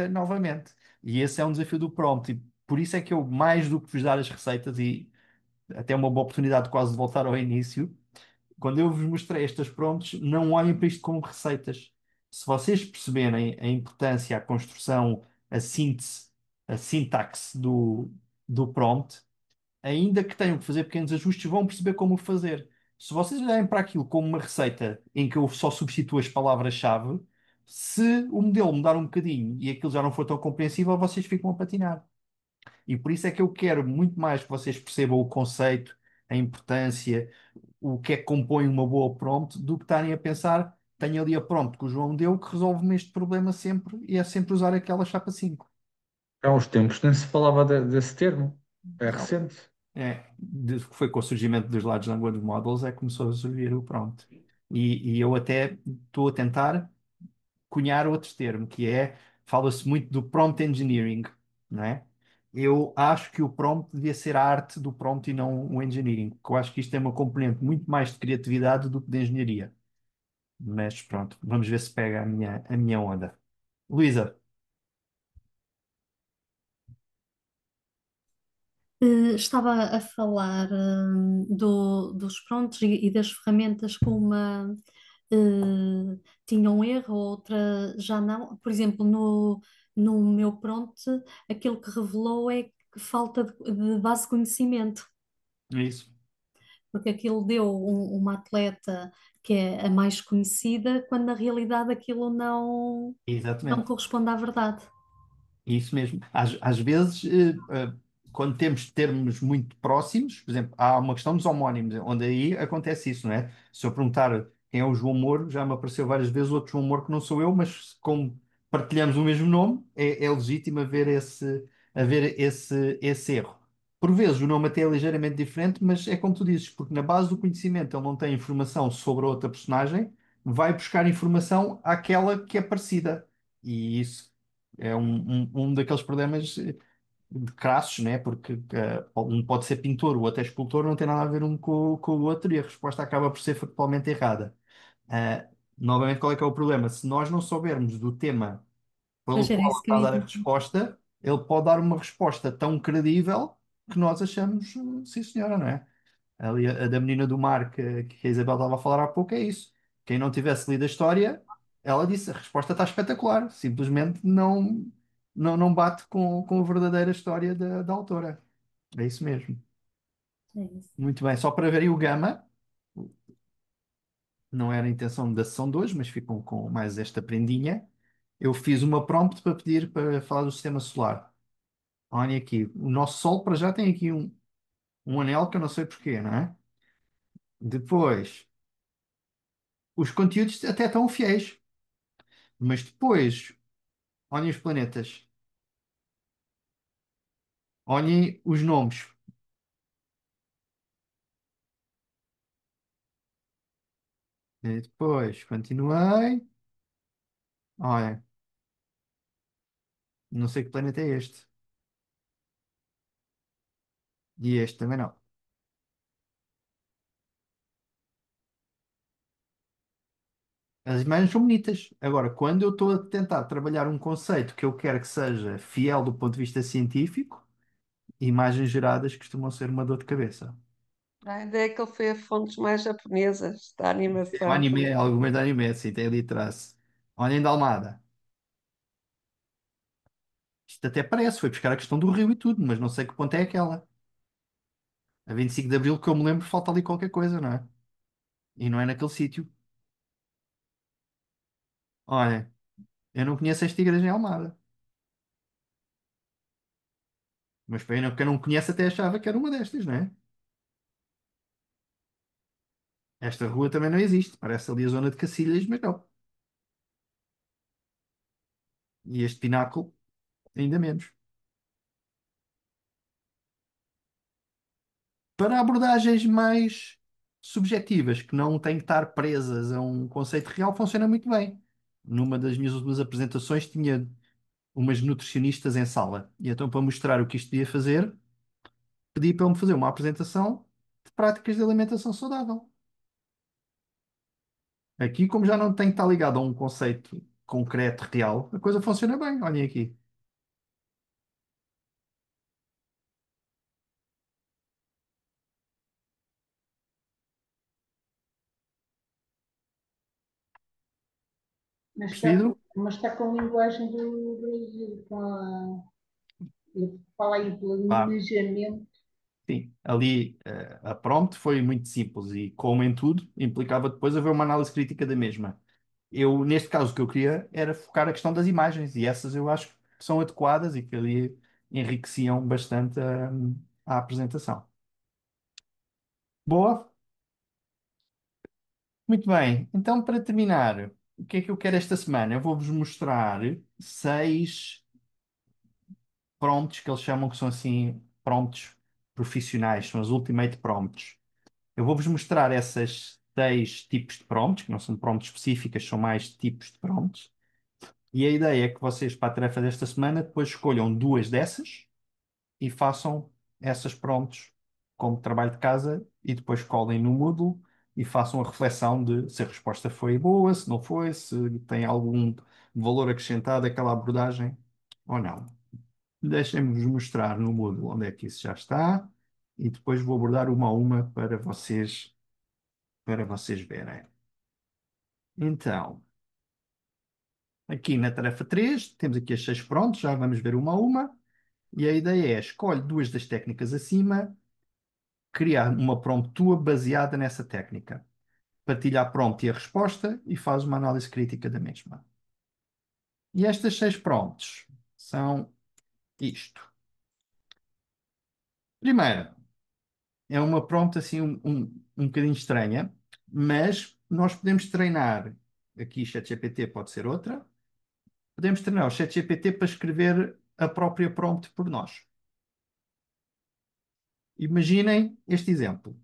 novamente. E esse é um desafio do prompt. E por isso é que eu, mais do que vos dar as receitas, e até uma boa oportunidade quase de voltar ao início, quando eu vos mostrei estas prompts, não olhem para isto como receitas. Se vocês perceberem a importância, a construção, a síntese, a sintaxe do prompt, ainda que tenham que fazer pequenos ajustes, vão perceber como o fazer. Se vocês olharem para aquilo como uma receita em que eu só substituo as palavras-chave, se o modelo mudar um bocadinho e aquilo já não for tão compreensível, vocês ficam a patinar. E por isso é que eu quero muito mais que vocês percebam o conceito, a importância, o que é que compõe uma boa prompt, do que estarem a pensar, tenho ali a prompt que o João deu que resolve-me este problema sempre e é sempre usar aquela chapa 5. Há uns tempos nem se falava desse termo. É recente. Foi com o surgimento dos Large Language Models é que começou a surgir o prompt. E eu até estou a tentar cunhar outro termo, que é, fala-se muito do prompt engineering, não é? Eu acho que o prompt devia ser a arte do prompt e não o engineering, porque eu acho que isto é uma componente muito mais de criatividade do que de engenharia. Mas pronto, vamos ver se pega a minha onda. Luísa, Estava a falar dos prontos e das ferramentas que uma tinha um erro, outra já não. Por exemplo, no meu prompt, aquilo que revelou é que falta de base de conhecimento, é isso. porque aquilo deu uma atleta que é a mais conhecida, quando na realidade aquilo não Exatamente. corresponde à verdade. Isso mesmo. Às vezes, quando temos termos muito próximos, por exemplo, há uma questão dos homónimos, onde aí acontece isso, não é? Se eu perguntar quem é o João Moro, já me apareceu várias vezes outro João Moro que não sou eu, mas como partilhamos o mesmo nome, é legítimo haver esse erro. Por vezes o nome até é ligeiramente diferente, mas é como tu dizes, porque na base do conhecimento ele não tem informação sobre a outra personagem, vai buscar informação àquela que é parecida. E isso é um daqueles problemas de crassos, né? Porque um pode ser pintor, o outro é escultor, não tem nada a ver um com o outro e a resposta acaba por ser factualmente errada. Ah, Novamente, qual é que é o problema? Se nós não soubermos do tema Mas pelo era qual ele isso que está eu a ia dar a dizer. resposta, ele pode dar uma resposta tão credível que nós achamos, sim senhora, não é? Ali a da menina do mar que a Isabel estava a falar há pouco é isso. Quem não tivesse lido a história, ela disse, a resposta está espetacular. Simplesmente não bate com a verdadeira história da autora. É isso mesmo. É isso. Muito bem, só para verem o Gama, não era a intenção da sessão de hoje, mas ficam com mais esta prendinha. Eu fiz uma prompt para pedir para falar do sistema solar. Olha aqui, o nosso Sol para já tem aqui um anel que eu não sei porquê, não é? Depois, os conteúdos até estão fiéis. Mas depois, olhem os planetas, olhem os nomes. E depois, continuei. Olha, não sei que planeta é este. E este também não. As imagens são bonitas. Agora, quando eu estou a tentar trabalhar um conceito que eu quero que seja fiel do ponto de vista científico, imagens geradas costumam ser uma dor de cabeça. A ideia é que ele foi a fontes mais japonesas da Tem um animação. anime, algumas de anime, sim, tem ali traço. Olhem da Almada. Isto até parece, foi buscar a questão do rio e tudo, mas não sei que ponto é aquela. A 25 de Abril, que eu me lembro, falta ali qualquer coisa, não é? E não é naquele sítio. Olha, eu não conheço esta igreja em Almada. Mas para quem não conhece até achava que era uma destas, não é? Esta rua também não existe. Parece ali a zona de Cacilhas, mas não. E este pináculo, ainda menos. Para abordagens mais subjetivas, que não têm que estar presas a um conceito real, funciona muito bem. Numa das minhas últimas apresentações tinha umas nutricionistas em sala. E então, para mostrar o que isto podia fazer, pedi para me fazer uma apresentação de práticas de alimentação saudável. Aqui, como já não tem que estar ligado a um conceito concreto, real, a coisa funciona bem. Olhem aqui. Mas está, Percebido? mas está com a linguagem do Brasil, com a... fala aí pelo Claro. planejamento. Sim, ali a prompt foi muito simples e, como em tudo, implicava depois haver uma análise crítica da mesma. Eu, neste caso, o que eu queria era focar a questão das imagens e essas eu acho que são adequadas e que ali enriqueciam bastante a apresentação. Boa, muito bem. Então, para terminar, o que é que eu quero esta semana? Eu vou-vos mostrar 6 prompts que eles chamam que são assim prompts profissionais, são os Ultimate Prompts. Eu vou-vos mostrar essas 6 tipos de prompts, que não são prompts específicas, são mais tipos de prompts. E a ideia é que vocês, para a tarefa desta semana, depois escolham 2 dessas e façam essas prompts como trabalho de casa e depois colhem no Moodle e façam a reflexão de se a resposta foi boa, se não foi, se tem algum valor acrescentado àquela abordagem ou não. Deixem-me-vos mostrar no Moodle onde é que isso já está e depois vou abordar uma a uma para vocês verem. Então, aqui na tarefa 3 temos aqui as 6 prontos, já vamos ver uma a uma. E a ideia é, escolhe 2 das técnicas acima, criar uma prompt tua baseada nessa técnica. Partilha a prompt e a resposta e faz uma análise crítica da mesma. E estas 6 prompts são isto. Primeiro, é uma prompt assim um bocadinho estranha, mas nós podemos treinar, aqui ChatGPT pode ser outra, podemos treinar o ChatGPT para escrever a própria prompt por nós. Imaginem este exemplo.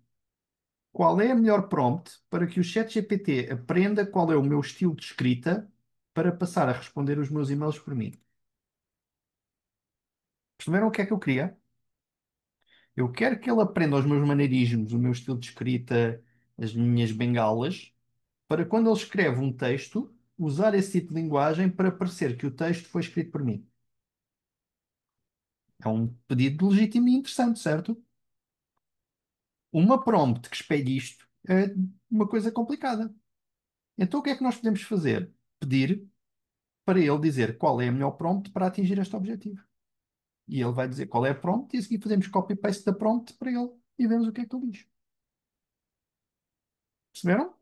Qual é a melhor prompt para que o ChatGPT aprenda qual é o meu estilo de escrita para passar a responder os meus e-mails por mim? Perceberam o que é que eu queria? Eu quero que ele aprenda os meus maneirismos, o meu estilo de escrita, as minhas bengalas, para quando ele escreve um texto, usar esse tipo de linguagem para parecer que o texto foi escrito por mim. É um pedido legítimo e interessante, certo? Uma prompt que espelhe isto é uma coisa complicada. Então, o que é que nós podemos fazer? Pedir para ele dizer qual é a melhor prompt para atingir este objetivo. E ele vai dizer qual é a prompt e a seguir fazemos copy-paste da prompt para ele e vemos o que é que ele diz. Perceberam?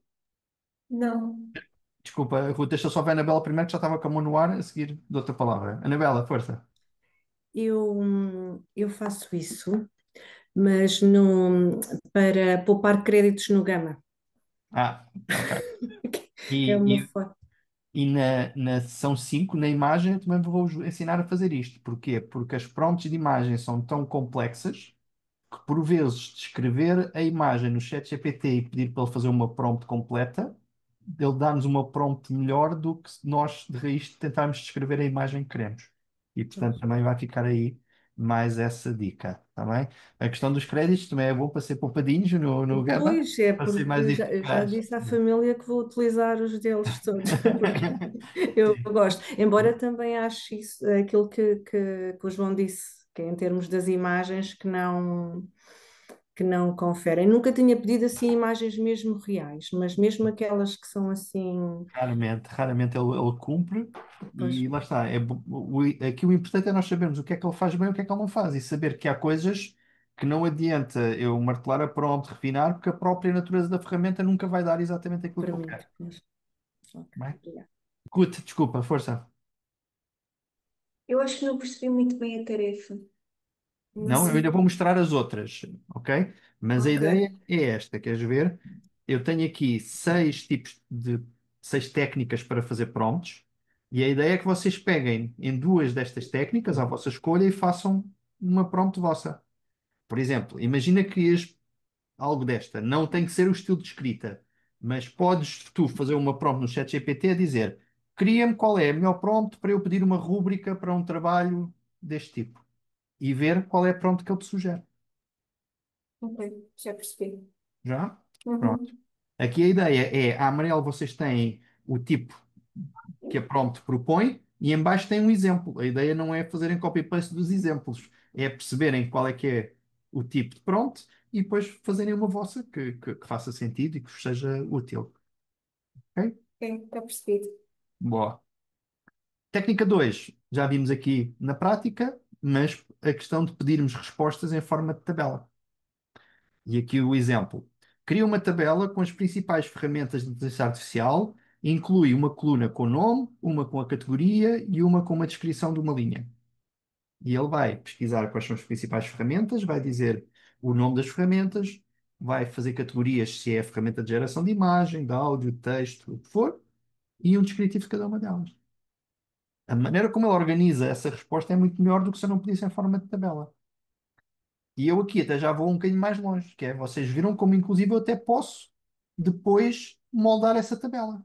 Não. Desculpa, Ruth, deixa só ver a Anabela primeiro que já estava com a mão no ar, a seguir de outra palavra. Anabela, força. Eu faço isso, mas no, para poupar créditos no Gama. Ah, ok. É uma E, e, forma. e na sessão 5 na imagem, eu também vou ensinar a fazer isto. Porquê? Porque as prompts de imagem são tão complexas que, por vezes, descrever a imagem no ChatGPT e pedir para ele fazer uma prompt completa, ele dá-nos uma prompt melhor do que se nós, de raiz, tentarmos descrever a imagem que queremos. E, portanto, também vai ficar aí mais essa dica, está bem? A questão dos créditos também é bom para ser poupadinhos no Gama, Pois é, para ser mais porque já eficaz. disse à família que vou utilizar os deles todos, porque eu Sim, gosto. Embora também ache isso, aquilo que o João disse, que é em termos das imagens que não conferem. Nunca tinha pedido assim imagens mesmo reais, mas mesmo aquelas que são assim, raramente ele cumpre pois, e lá está. Aqui o importante é nós sabermos o que é que ele faz bem e o que é que ele não faz e saber que há coisas que não adianta eu martelar a prompt, refinar, porque a própria natureza da ferramenta nunca vai dar exatamente aquilo que eu permite. quero. Pois. Ok, Não é? obrigada. Gut, desculpa, força. Eu acho que não percebi muito bem a tarefa. Não Não, eu ainda sei. vou mostrar as outras, ok? Mas a Ok. ideia é esta, queres ver? Eu tenho aqui 6 técnicas para fazer prompts e a ideia é que vocês peguem em 2 destas técnicas à vossa escolha e façam uma prompt vossa. Por exemplo, imagina que crias algo desta. Não tem que ser o estilo de escrita, mas podes tu fazer uma prompt no ChatGPT a dizer: cria-me qual é a melhor prompt para eu pedir uma rúbrica para um trabalho deste tipo e ver qual é a prompt que ele te sugere. Ok, já percebi. Já? Pronto. Uhum. Aqui a ideia é, a amarelo vocês têm o tipo que a prompt propõe e em baixo tem um exemplo. A ideia não é fazerem copy-paste dos exemplos, é perceberem qual é que é o tipo de prompt e depois fazerem uma vossa que faça sentido e que vos seja útil. Ok? Ok, está percebido. Boa. Técnica 2 já vimos aqui na prática, mas a questão de pedirmos respostas em forma de tabela. E aqui o exemplo. Cria uma tabela com as principais ferramentas de inteligência artificial, inclui uma coluna com o nome, uma com a categoria e uma com uma descrição de uma linha. E ele vai pesquisar quais são as principais ferramentas, vai dizer o nome das ferramentas, vai fazer categorias se é a ferramenta de geração de imagem, de áudio, de texto, o que for, e um descritivo de cada uma delas. A maneira como ele organiza essa resposta é muito melhor do que se eu não pedisse em forma de tabela. E eu aqui até já vou um bocadinho mais longe, que é, vocês viram como inclusive eu até posso depois moldar essa tabela.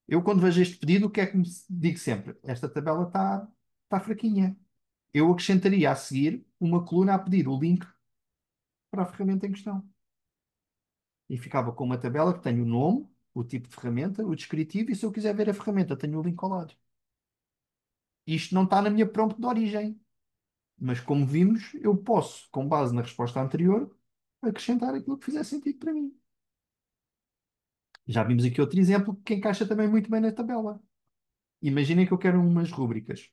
Eu quando vejo este pedido, o que é que me digo sempre? Esta tabela está fraquinha. Eu acrescentaria a seguir uma coluna a pedir o link para a ferramenta em questão. E ficava com uma tabela que tem o nome, o tipo de ferramenta, o descritivo, e se eu quiser ver a ferramenta, tenho o link ao lado. Isto não está na minha prompt de origem, mas como vimos, eu posso, com base na resposta anterior, acrescentar aquilo que fizer sentido para mim. Já vimos aqui outro exemplo que encaixa também muito bem na tabela. Imaginem que eu quero umas rúbricas.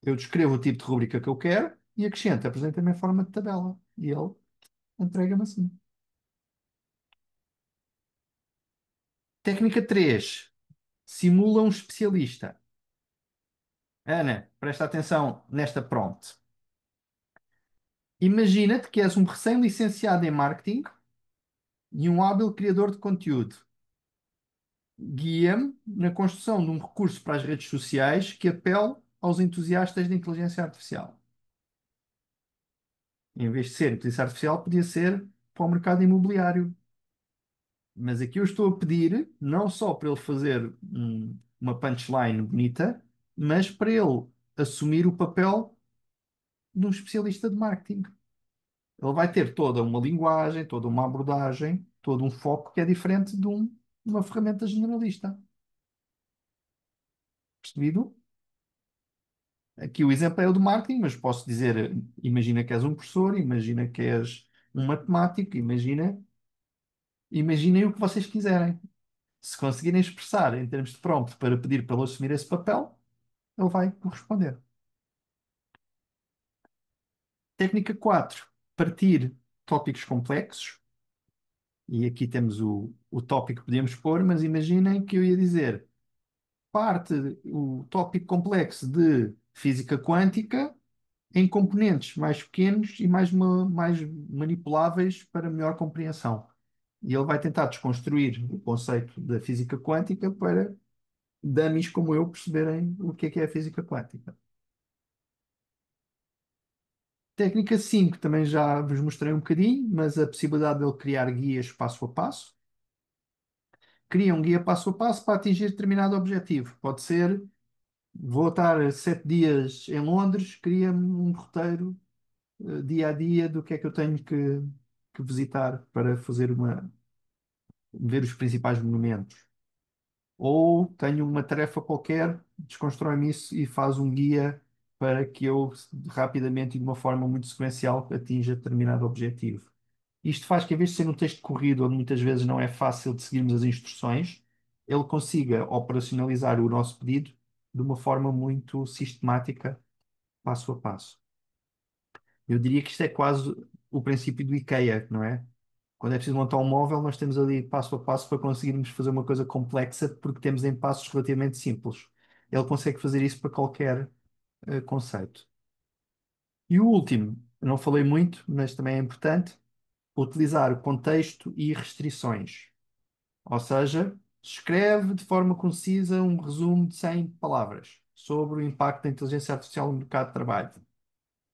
Eu descrevo o tipo de rúbrica que eu quero e acrescento, apresenta-me em forma de tabela. E ele entrega-me assim. Técnica 3. Simula um especialista. Ana, presta atenção nesta prompt. Imagina-te que és um recém-licenciado em marketing e um hábil criador de conteúdo. Guia-me na construção de um recurso para as redes sociais que apele aos entusiastas de inteligência artificial. Em vez de ser inteligência artificial, podia ser para o mercado imobiliário. Mas aqui eu estou a pedir não só para ele fazer uma punchline bonita, mas para ele assumir o papel de um especialista de marketing. Ele vai ter toda uma linguagem, toda uma abordagem, todo um foco que é diferente de uma ferramenta generalista. Percebido? Aqui o exemplo é o do marketing, mas posso dizer, imagina que és um professor, imagina que és um matemático, imaginem o que vocês quiserem. Se conseguirem expressar em termos de prompt para pedir para ele assumir esse papel, ele vai corresponder. Técnica 4, partir tópicos complexos. E aqui temos o tópico que podíamos pôr, mas imaginem que eu ia dizer parte o tópico complexo de física quântica em componentes mais pequenos e mais manipuláveis para melhor compreensão. E ele vai tentar desconstruir o conceito da física quântica para dummies como eu perceberem o que é a física quântica. Técnica 5 também já vos mostrei um bocadinho, mas a possibilidade de ele criar guias passo a passo. Cria um guia passo a passo para atingir determinado objetivo. Pode ser, vou estar 7 dias em Londres, cria-me um roteiro dia a dia do que é que eu tenho que visitar para ver os principais monumentos. Ou tenho uma tarefa qualquer, desconstrói-me isso e faz um guia para que eu rapidamente e de uma forma muito sequencial atinja determinado objetivo. Isto faz que, em vez de ser um texto corrido, onde muitas vezes não é fácil de seguirmos as instruções, ele consiga operacionalizar o nosso pedido de uma forma muito sistemática, passo a passo. Eu diria que isto é quase o princípio do IKEA, não é? Quando é preciso montar um móvel, nós temos ali passo a passo para conseguirmos fazer uma coisa complexa, porque temos em passos relativamente simples. Ele consegue fazer isso para qualquer conceito. E o último, eu não falei muito, mas também é importante, utilizar o contexto e restrições. Ou seja, escreve de forma concisa um resumo de 100 palavras sobre o impacto da inteligência artificial no mercado de trabalho.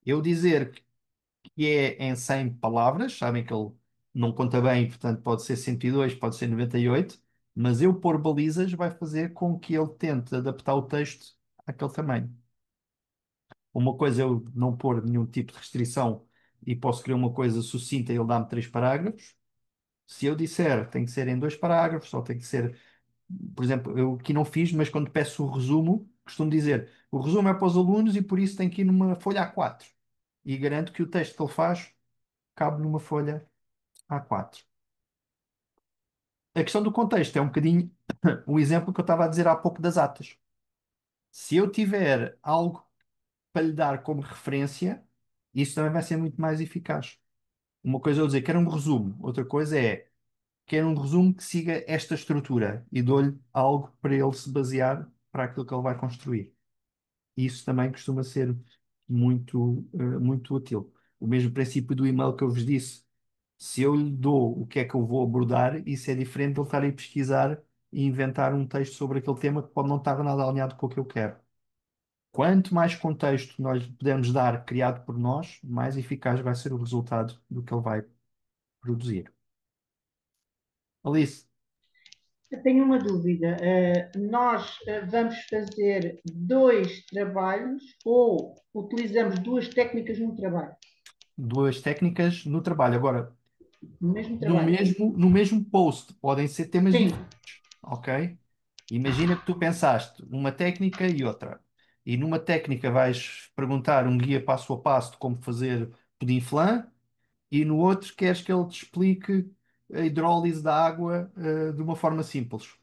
Eu dizer que é em 100 palavras, sabem que ele não conta bem, portanto pode ser 102, pode ser 98, mas eu pôr balizas vai fazer com que ele tente adaptar o texto àquele tamanho. Uma coisa é eu não pôr nenhum tipo de restrição e posso criar uma coisa sucinta e ele dá-me 3 parágrafos. Se eu disser tem que ser em 2 parágrafos, ou tem que ser, por exemplo, eu aqui não fiz, mas quando peço o resumo, costumo dizer o resumo é para os alunos e por isso tem que ir numa folha A4. E garanto que o texto que ele faz cabe numa folha A4. A questão do contexto é um bocadinho o exemplo que eu estava a dizer há pouco das atas. Se eu tiver algo para lhe dar como referência, isso também vai ser muito mais eficaz. Uma coisa é eu dizer, quero um resumo, outra coisa é, quero um resumo que siga esta estrutura e dou-lhe algo para ele se basear para aquilo que ele vai construir. Isso também costuma ser muito útil. O mesmo princípio do e-mail que eu vos disse. Se eu lhe dou o que é que eu vou abordar, isso é diferente de ele estar a pesquisar e inventar um texto sobre aquele tema que pode não estar nada alinhado com o que eu quero. Quanto mais contexto nós lhe pudermos dar, criado por nós, mais eficaz vai ser o resultado do que ele vai produzir. Alice, Eu tenho uma dúvida. Nós vamos fazer dois trabalhos ou utilizamos duas técnicas num trabalho? duas técnicas no trabalho. Agora, No mesmo no trabalho? mesmo post, podem ser temas Sim. diferentes, ok? Imagina que tu pensaste uma técnica e outra. E numa técnica vais perguntar um guia passo a passo de como fazer pudim flan, e no outro queres que ele te explique a hidrólise da água, de uma forma simples.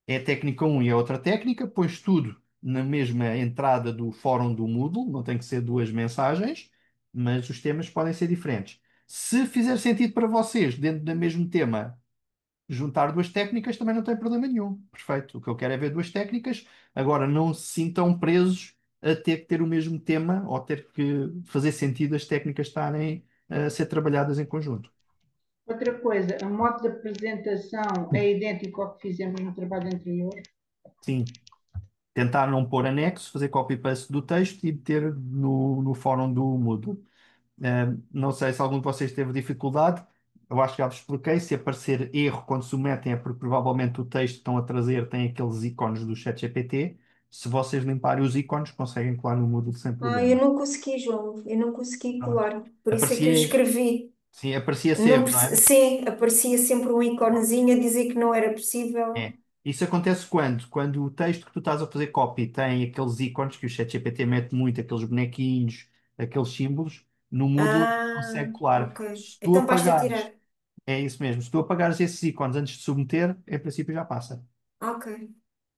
É a técnica um e a outra técnica, pões tudo na mesma entrada do fórum do Moodle, não tem que ser duas mensagens, mas os temas podem ser diferentes. Se fizer sentido para vocês, dentro do mesmo tema, juntar duas técnicas também não tem problema nenhum. Perfeito. O que eu quero é ver duas técnicas. Agora, não se sintam presos a ter que ter o mesmo tema ou ter que fazer sentido as técnicas estarem a ser trabalhadas em conjunto. Outra coisa, o modo de apresentação é idêntico ao que fizemos no trabalho anterior? Sim. Tentar não pôr anexo, fazer copy-paste do texto e meter no fórum do Moodle. Não sei se algum de vocês teve dificuldade. Eu acho que já vos expliquei. Se aparecer erro quando submetem, é porque provavelmente o texto que estão a trazer tem aqueles ícones do ChatGPT. Se vocês limparem os ícones, conseguem colar no Moodle sem Eu problema. não consegui, João, eu não consegui Pronto. colar, por isso é que eu Aparecia, escrevi. sim, aparecia Não sempre, não é? Sim, aparecia sempre um iconezinho a dizer que não era É. possível. Isso acontece quando o texto que tu estás a fazer copy tem aqueles ícones que o ChatGPT mete muito, aqueles bonequinhos, aqueles símbolos, no Moodle consegue colar. Ok. Se tu Então basta apagares, tirar. é isso mesmo, se tu apagares esses ícones antes de submeter, em princípio já passa. Ok,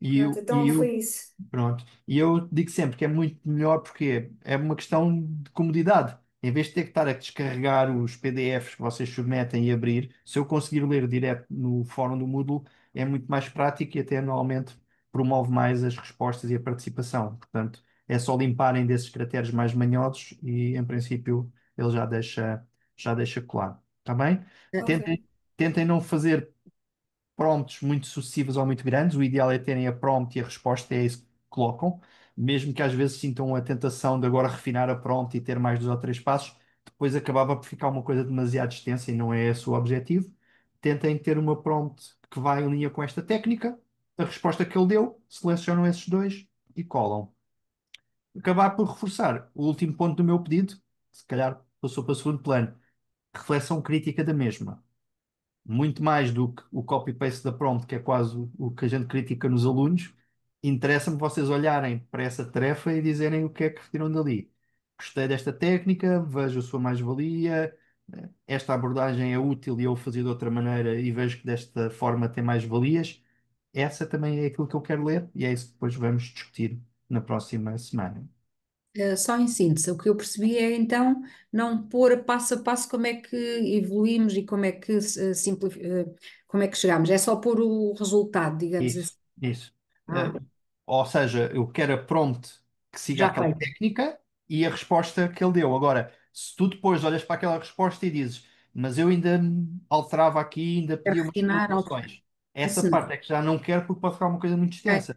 E pronto, eu, e então eu foi isso. Pronto. E eu digo sempre que é muito melhor porque é uma questão de comodidade. Em vez de ter que estar a descarregar os PDFs que vocês submetem e abrir, se eu conseguir ler direto no fórum do Moodle, é muito mais prático e até normalmente promove mais as respostas e a participação. Portanto, é só limparem desses critérios mais manhosos e, em princípio, ele já deixa colar. Está bem? Ok. Tentem não fazer prompts muito sucessivas ou muito grandes. O ideal é terem a prompt e a resposta é isso que colocam, mesmo que às vezes sintam a tentação de agora refinar a prompt e ter mais 2 ou 3 passos, depois acabava por ficar uma coisa demasiado extensa e não é esse o objetivo. Tentem ter uma prompt que vai em linha com esta técnica, a resposta que ele deu, selecionam esses dois e colam. Acabar por reforçar o último ponto do meu pedido, se calhar passou para o segundo plano, reflexão crítica da mesma muito mais do que o copy-paste da prompt, que é quase o que a gente critica nos alunos, interessa-me vocês olharem para essa tarefa e dizerem o que é que retiram dali. Gostei desta técnica, vejo a sua mais-valia, esta abordagem é útil e eu o fazia de outra maneira e vejo que desta forma tem mais valias. Essa também é aquilo que eu quero ler e é isso que depois vamos discutir na próxima semana. Só em síntese, o que eu percebi é então não pôr passo a passo como é que evoluímos e como é que como é que chegamos, é só pôr o resultado, digamos Isso, assim. isso. Ah, Ou seja, eu quero a prompt que siga já aquela feito. técnica e a resposta que ele deu. Agora, se tu depois olhas para aquela resposta e dizes, mas eu ainda alterava aqui, ainda Quero pedia umas refinar, pontuações, essa isso não. parte é que já não quero porque pode ficar uma coisa muito Ok. extensa.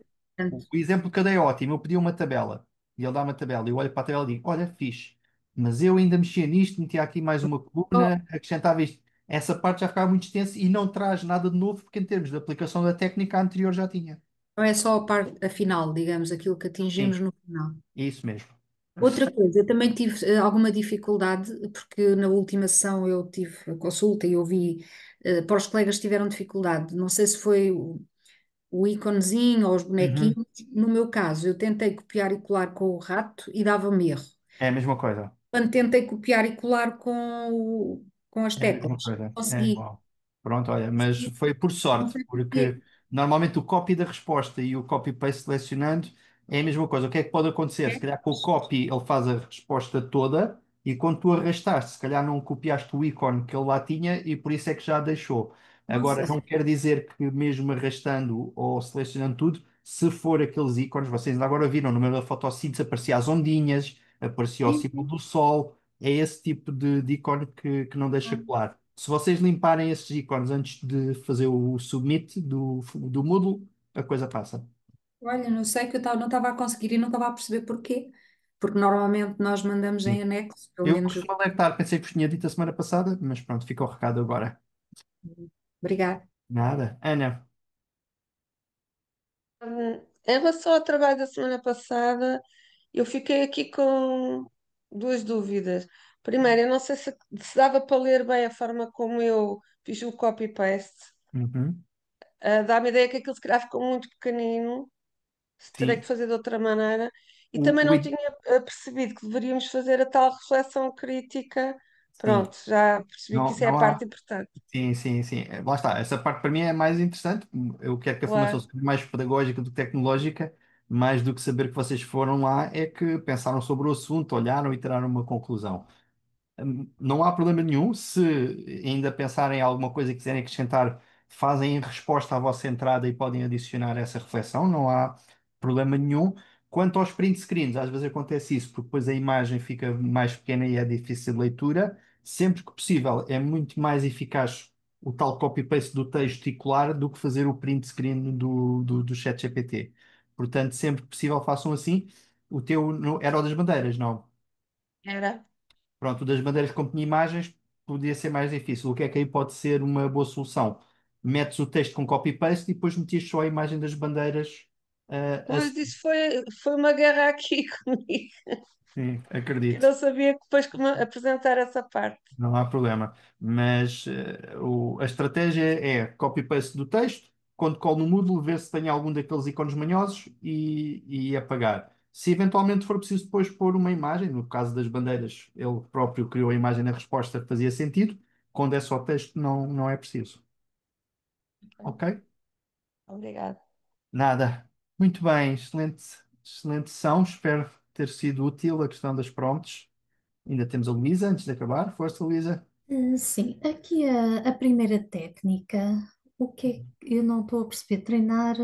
O Portanto, exemplo que eu dei é ótimo. Eu pedi uma tabela e ele dá uma tabela. Eu olho para a tabela e digo, olha, fixe, mas eu ainda mexia nisto, metia aqui mais uma só- coluna, acrescentava isto. Essa parte já ficava muito extensa e não traz nada de novo porque em termos de aplicação da técnica a anterior já tinha. não é só a parte a final, digamos, aquilo que atingimos Sim, no final. isso mesmo. Outra coisa, eu também tive alguma dificuldade, porque na última sessão eu tive a consulta e ouvi, para os colegas que tiveram dificuldade, não sei se foi o íconezinho ou os Uhum. bonequinhos. No meu caso, eu tentei copiar e colar com o rato e dava-me erro. É a mesma coisa. Quando tentei copiar e colar com as É a mesma teclas, coisa. É consegui. igual. Pronto, olha, mas foi por Não sorte, sei porquê. porque normalmente o copy da resposta e o copy-paste selecionando É a mesma coisa. O que é que pode acontecer? Se É? calhar com o copy ele faz a resposta toda e quando tu arrastaste, se calhar não copiaste o ícone que ele lá tinha e por isso é que já deixou. Agora, Nossa, não quer dizer que mesmo arrastando ou selecionando tudo, se for aqueles ícones, vocês ainda agora viram no meio da fotossíntese, aparecia as ondinhas, aparecia o sim, símbolo sim. do sol. É esse tipo de ícone que não deixa colar. Se vocês limparem esses ícones antes de fazer o submit do Moodle, a coisa passa. Olha, não sei que não estava a conseguir e não estava a perceber porquê. Porque normalmente nós mandamos em Sim. anexo, pelo Eu menos. costumo alertar, pensei que vos tinha dito a semana passada, mas pronto, fica o recado agora. Obrigada. Nada. Ana. Em relação ao trabalho da semana passada, eu fiquei aqui com duas dúvidas. Primeiro, eu não sei se dava para ler bem a forma como eu fiz o copy-paste. Uhum. Dá-me a ideia que aquilo se calhar ficou muito pequenino, se terei que Sim. fazer de outra maneira. E O, também o não i- tinha percebido que deveríamos fazer a tal reflexão crítica. sim. Pronto, já percebi que Não, isso é a não parte há. importante. Sim, sim, sim. Lá está. Essa parte para mim é mais interessante. Eu quero que a formação Claro. seja mais pedagógica do que tecnológica, mais do que saber que vocês foram lá, é que pensaram sobre o assunto, olharam e tiraram uma conclusão. Não há problema nenhum. Se ainda pensarem em alguma coisa e quiserem acrescentar, fazem em resposta à vossa entrada e podem adicionar essa reflexão, não há problema nenhum. Quanto aos print screens, às vezes acontece isso, porque depois a imagem fica mais pequena e é difícil de leitura. Sempre que possível, é muito mais eficaz o tal copy-paste do texto e colar do que fazer o print screen do ChatGPT. Portanto, sempre que possível, façam assim. O teu era o das bandeiras, não? Era. Pronto, o das bandeiras como tinha imagens podia ser mais difícil. O que é que aí pode ser uma boa solução? Metes o texto com copy-paste e depois metias só a imagem das bandeiras a Pois seguir. isso foi uma guerra aqui comigo, Sim, que acredito. não sabia que depois como apresentar essa parte. Não há problema. Mas a estratégia é copy-paste do texto, quando colo no Moodle, ver se tem algum daqueles ícones manhosos e apagar. Se eventualmente for preciso depois pôr uma imagem, no caso das bandeiras, ele próprio criou a imagem na resposta, fazia sentido. Quando é só texto, não é preciso. Ok? Obrigada. Nada. Muito bem, excelente, excelente sessão. Espero ter sido útil a questão das prompts. Ainda temos a Luísa antes de acabar. Força, Luísa. Sim, aqui a primeira técnica, o que é que eu não estou a perceber? Treinar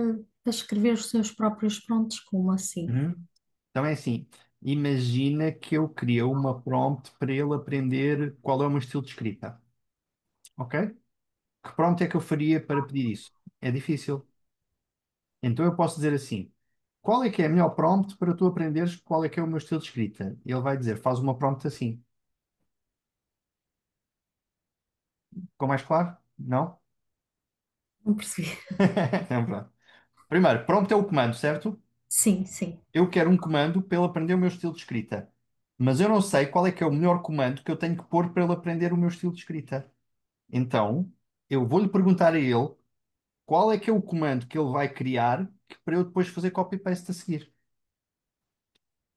para escrever os seus próprios prontos, como assim? Uhum. Então é assim, imagina que eu queria uma prompt para ele aprender qual é o meu estilo de escrita, ok? Que prompt é que eu faria para pedir isso? É difícil. Então eu posso dizer assim, qual é que é a melhor prompt para tu aprenderes qual é que é o meu estilo de escrita? E ele vai dizer, faz uma prompt assim. Ficou mais claro? Não? Não percebi. Então, pronto. Primeiro, prompt é o comando, certo? Sim, sim. Eu quero um comando para ele aprender o meu estilo de escrita. Mas eu não sei qual é que é o melhor comando que eu tenho que pôr para ele aprender o meu estilo de escrita. Então, eu vou-lhe perguntar a ele qual é que é o comando que ele vai criar para eu depois fazer copy-paste a seguir.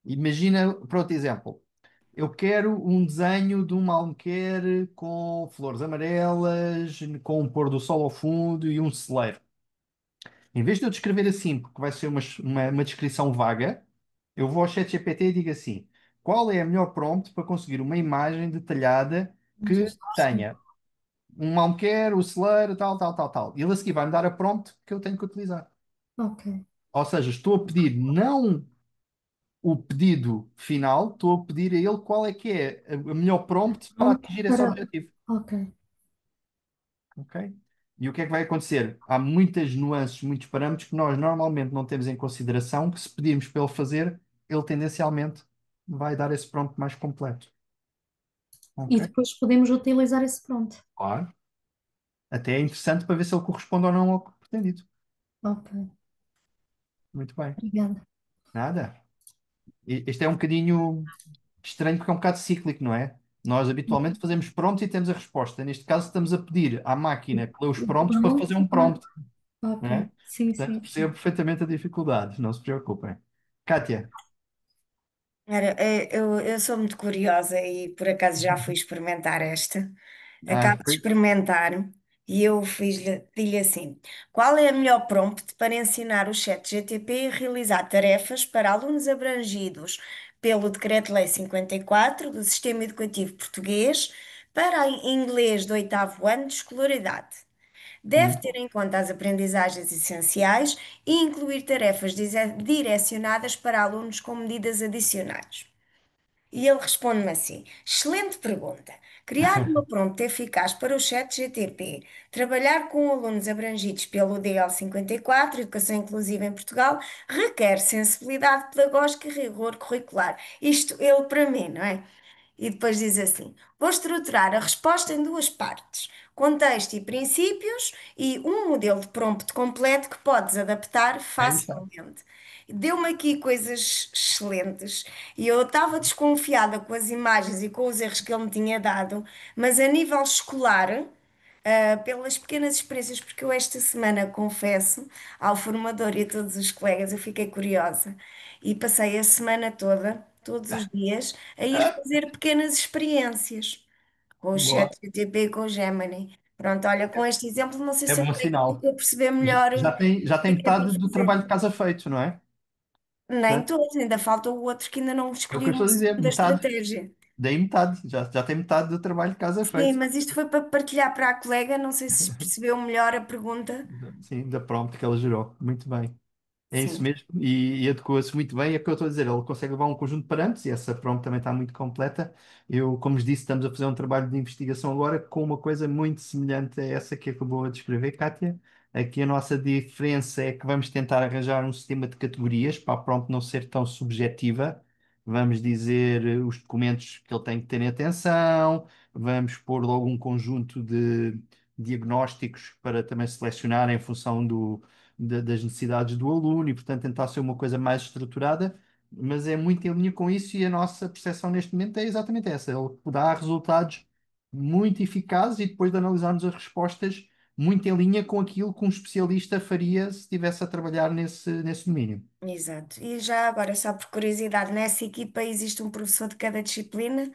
Imagina, pronto, exemplo. Eu quero um desenho de uma alqueire com flores amarelas, com um pôr do sol ao fundo e um celeiro. Em vez de eu descrever assim, porque vai ser uma descrição vaga, eu vou ao ChatGPT e digo assim: qual é a melhor prompt para conseguir uma imagem detalhada Já que estou a perceber. tenha um alqueire, o celeiro, tal, tal, tal, tal. E ele a seguir vai-me dar a prompt que eu tenho que utilizar. Ok. Ou seja, estou a pedir não o pedido final, estou a pedir a ele qual é que é a melhor prompt para Pronto, atingir esse para. objetivo. Ok. Ok? E o que é que vai acontecer? Há muitas nuances, muitos parâmetros que nós normalmente não temos em consideração, que se pedirmos para ele fazer, ele tendencialmente vai dar esse prompt mais completo. E Ok? depois podemos utilizar esse pronto. Claro. Até é interessante para ver se ele corresponde ou não ao pretendido. Ok. Muito bem. Obrigada. Nada. Este é um bocadinho estranho porque é um bocado cíclico, não é? Nós habitualmente fazemos prompts e temos a resposta. Neste caso, estamos a pedir à máquina que lê os prompts para fazer Pronto. um prompt, Ok. não é? Sim, Portanto, sim, percebo sim. perfeitamente a dificuldade, não se preocupem. Kátia. Eu sou muito curiosa e por acaso já fui experimentar esta. Ah, Acabo de experimentar E eu pedi-lhe assim: qual é a melhor prompt para ensinar o chat GTP a realizar tarefas para alunos abrangidos pelo Decreto-Lei 54 do Sistema Educativo Português para inglês do oitavo ano de escolaridade? Deve Hum. ter em conta as aprendizagens essenciais e incluir tarefas direcionadas para alunos com medidas adicionais. E ele responde-me assim: excelente pergunta. Criar uma prompt eficaz para o chat GTP, trabalhar com alunos abrangidos pelo DL 54, Educação Inclusiva em Portugal, requer sensibilidade pedagógica e rigor curricular. Isto ele para mim, não é? E depois diz assim: vou estruturar a resposta em duas partes: contexto e princípios, e um modelo de prompt completo que podes adaptar Aí está. facilmente. Deu-me aqui coisas excelentes e eu estava desconfiada com as imagens e com os erros que ele me tinha dado, mas a nível escolar, pelas pequenas experiências, porque eu esta semana, confesso, ao formador e a todos os colegas, eu fiquei curiosa e passei a semana toda, todos os dias, a ir fazer pequenas experiências com o Boa. ChatGPT e com o Gemini. Pronto, olha, com este exemplo, não sei É se bom agora é que sinal. estou a perceber melhor Já o tem que é para metade do fazer. trabalho de casa feito, não é? Nem Portanto, todos, ainda falta o outro que ainda não é o escolhi que eu uma estou a dizer, segunda metade. estratégia. Daí metade. Já tem metade do trabalho de casa Sim, feito. mas isto foi para partilhar para a colega, não sei se percebeu melhor a pergunta. Sim, da prompt que ela gerou. Muito bem. É isso Sim. mesmo, e adequa-se muito bem. É o que eu estou a dizer, ele consegue levar um conjunto de parâmetros e essa prompt também está muito completa. Eu, como vos disse, estamos a fazer um trabalho de investigação agora com uma coisa muito semelhante a essa que acabou de descrever, Kátia. Aqui a nossa diferença é que vamos tentar arranjar um sistema de categorias para a prompt não ser tão subjetiva. Vamos dizer os documentos que ele tem que ter em atenção, vamos pôr logo um conjunto de diagnósticos para também selecionar em função das necessidades do aluno e, portanto, tentar ser uma coisa mais estruturada, mas é muito em linha com isso e a nossa percepção neste momento é exatamente essa. Ele dá resultados muito eficazes e depois de analisarmos as respostas, muito em linha com aquilo que um especialista faria se estivesse a trabalhar nesse domínio. Exato. E já agora, só por curiosidade, nessa equipa existe um professor de cada disciplina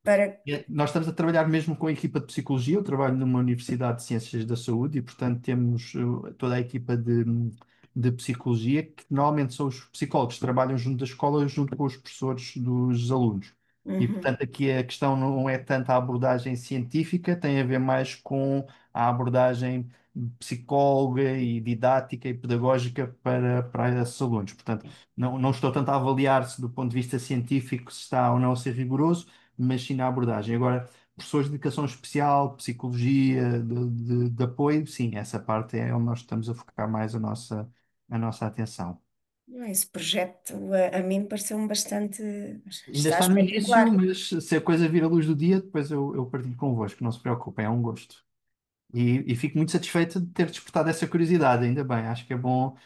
para. Nós estamos a trabalhar mesmo com a equipa de psicologia. Eu trabalho numa Universidade de Ciências da Saúde e, portanto, temos toda a equipa de psicologia, que normalmente são os psicólogos que trabalham junto da escola, junto com os professores dos alunos. E, Uhum. portanto, aqui a questão não é tanto a abordagem científica, tem a ver mais com a abordagem psicóloga e didática e pedagógica para esses alunos. Portanto, não estou tanto a avaliar se do ponto de vista científico se está ou não a ser rigoroso, mas sim na abordagem. Agora, professores de educação especial, psicologia, de apoio, sim, essa parte é onde nós estamos a focar mais a nossa atenção. Esse projeto a mim pareceu-me bastante. Ainda Está está no início, espetacular. mas se a coisa vir à luz do dia, depois eu partilho convosco, não se preocupem, é um gosto. E fico muito satisfeito de ter despertado essa curiosidade, ainda bem, acho que é bom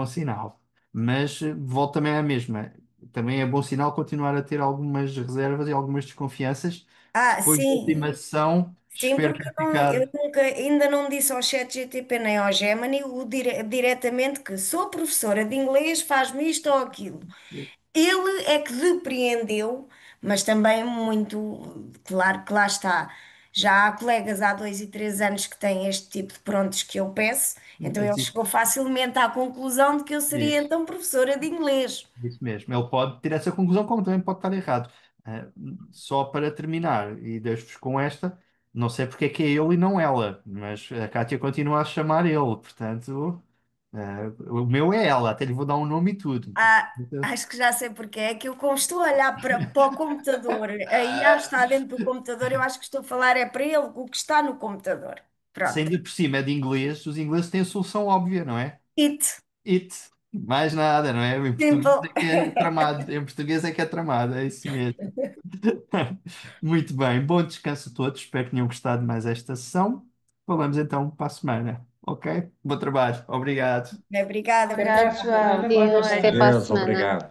sinal. Mas volto também à mesma. Também é bom sinal continuar a ter algumas reservas e algumas desconfianças. Ah, Depois da sim, última sessão, sim, espero porque ter eu ficado. nunca, ainda não disse ao ChatGPT nem ao Gemini diretamente que sou professora de inglês, faz-me isto ou aquilo. Ele é que depreendeu, mas também muito, claro que lá está. Já há colegas há 2 e 3 anos que têm este tipo de prontos que eu peço, então ele Existe. chegou facilmente à conclusão de que eu seria Isso, então professora de inglês. isso mesmo. Ele pode ter essa conclusão, como também pode estar errado. Ah, só para terminar, e deixo-vos com esta, não sei porque é que é ele e não ela, mas a Kátia continua a chamar ele, portanto, o meu é ela, até lhe vou dar um nome e tudo. Ah, acho que já sei porque é que eu, como estou a olhar para o computador, a IA está dentro do computador, eu acho que estou a falar é para ele o que está no computador. Se Pronto. ainda por cima é de inglês, os ingleses têm a solução óbvia, não é? It. It. Mais nada, não é? Em português Simple. é que é tramado. Em português é que é tramado, é isso mesmo. Muito bem, bom descanso a todos. Espero que tenham gostado de mais esta sessão. Falamos então para a semana, ok? Bom trabalho, obrigado. Obrigada, bom Obrigado, trabalho. João. Nada, Boa boa Deus, até noite. para a noite. Deus, semana. obrigado.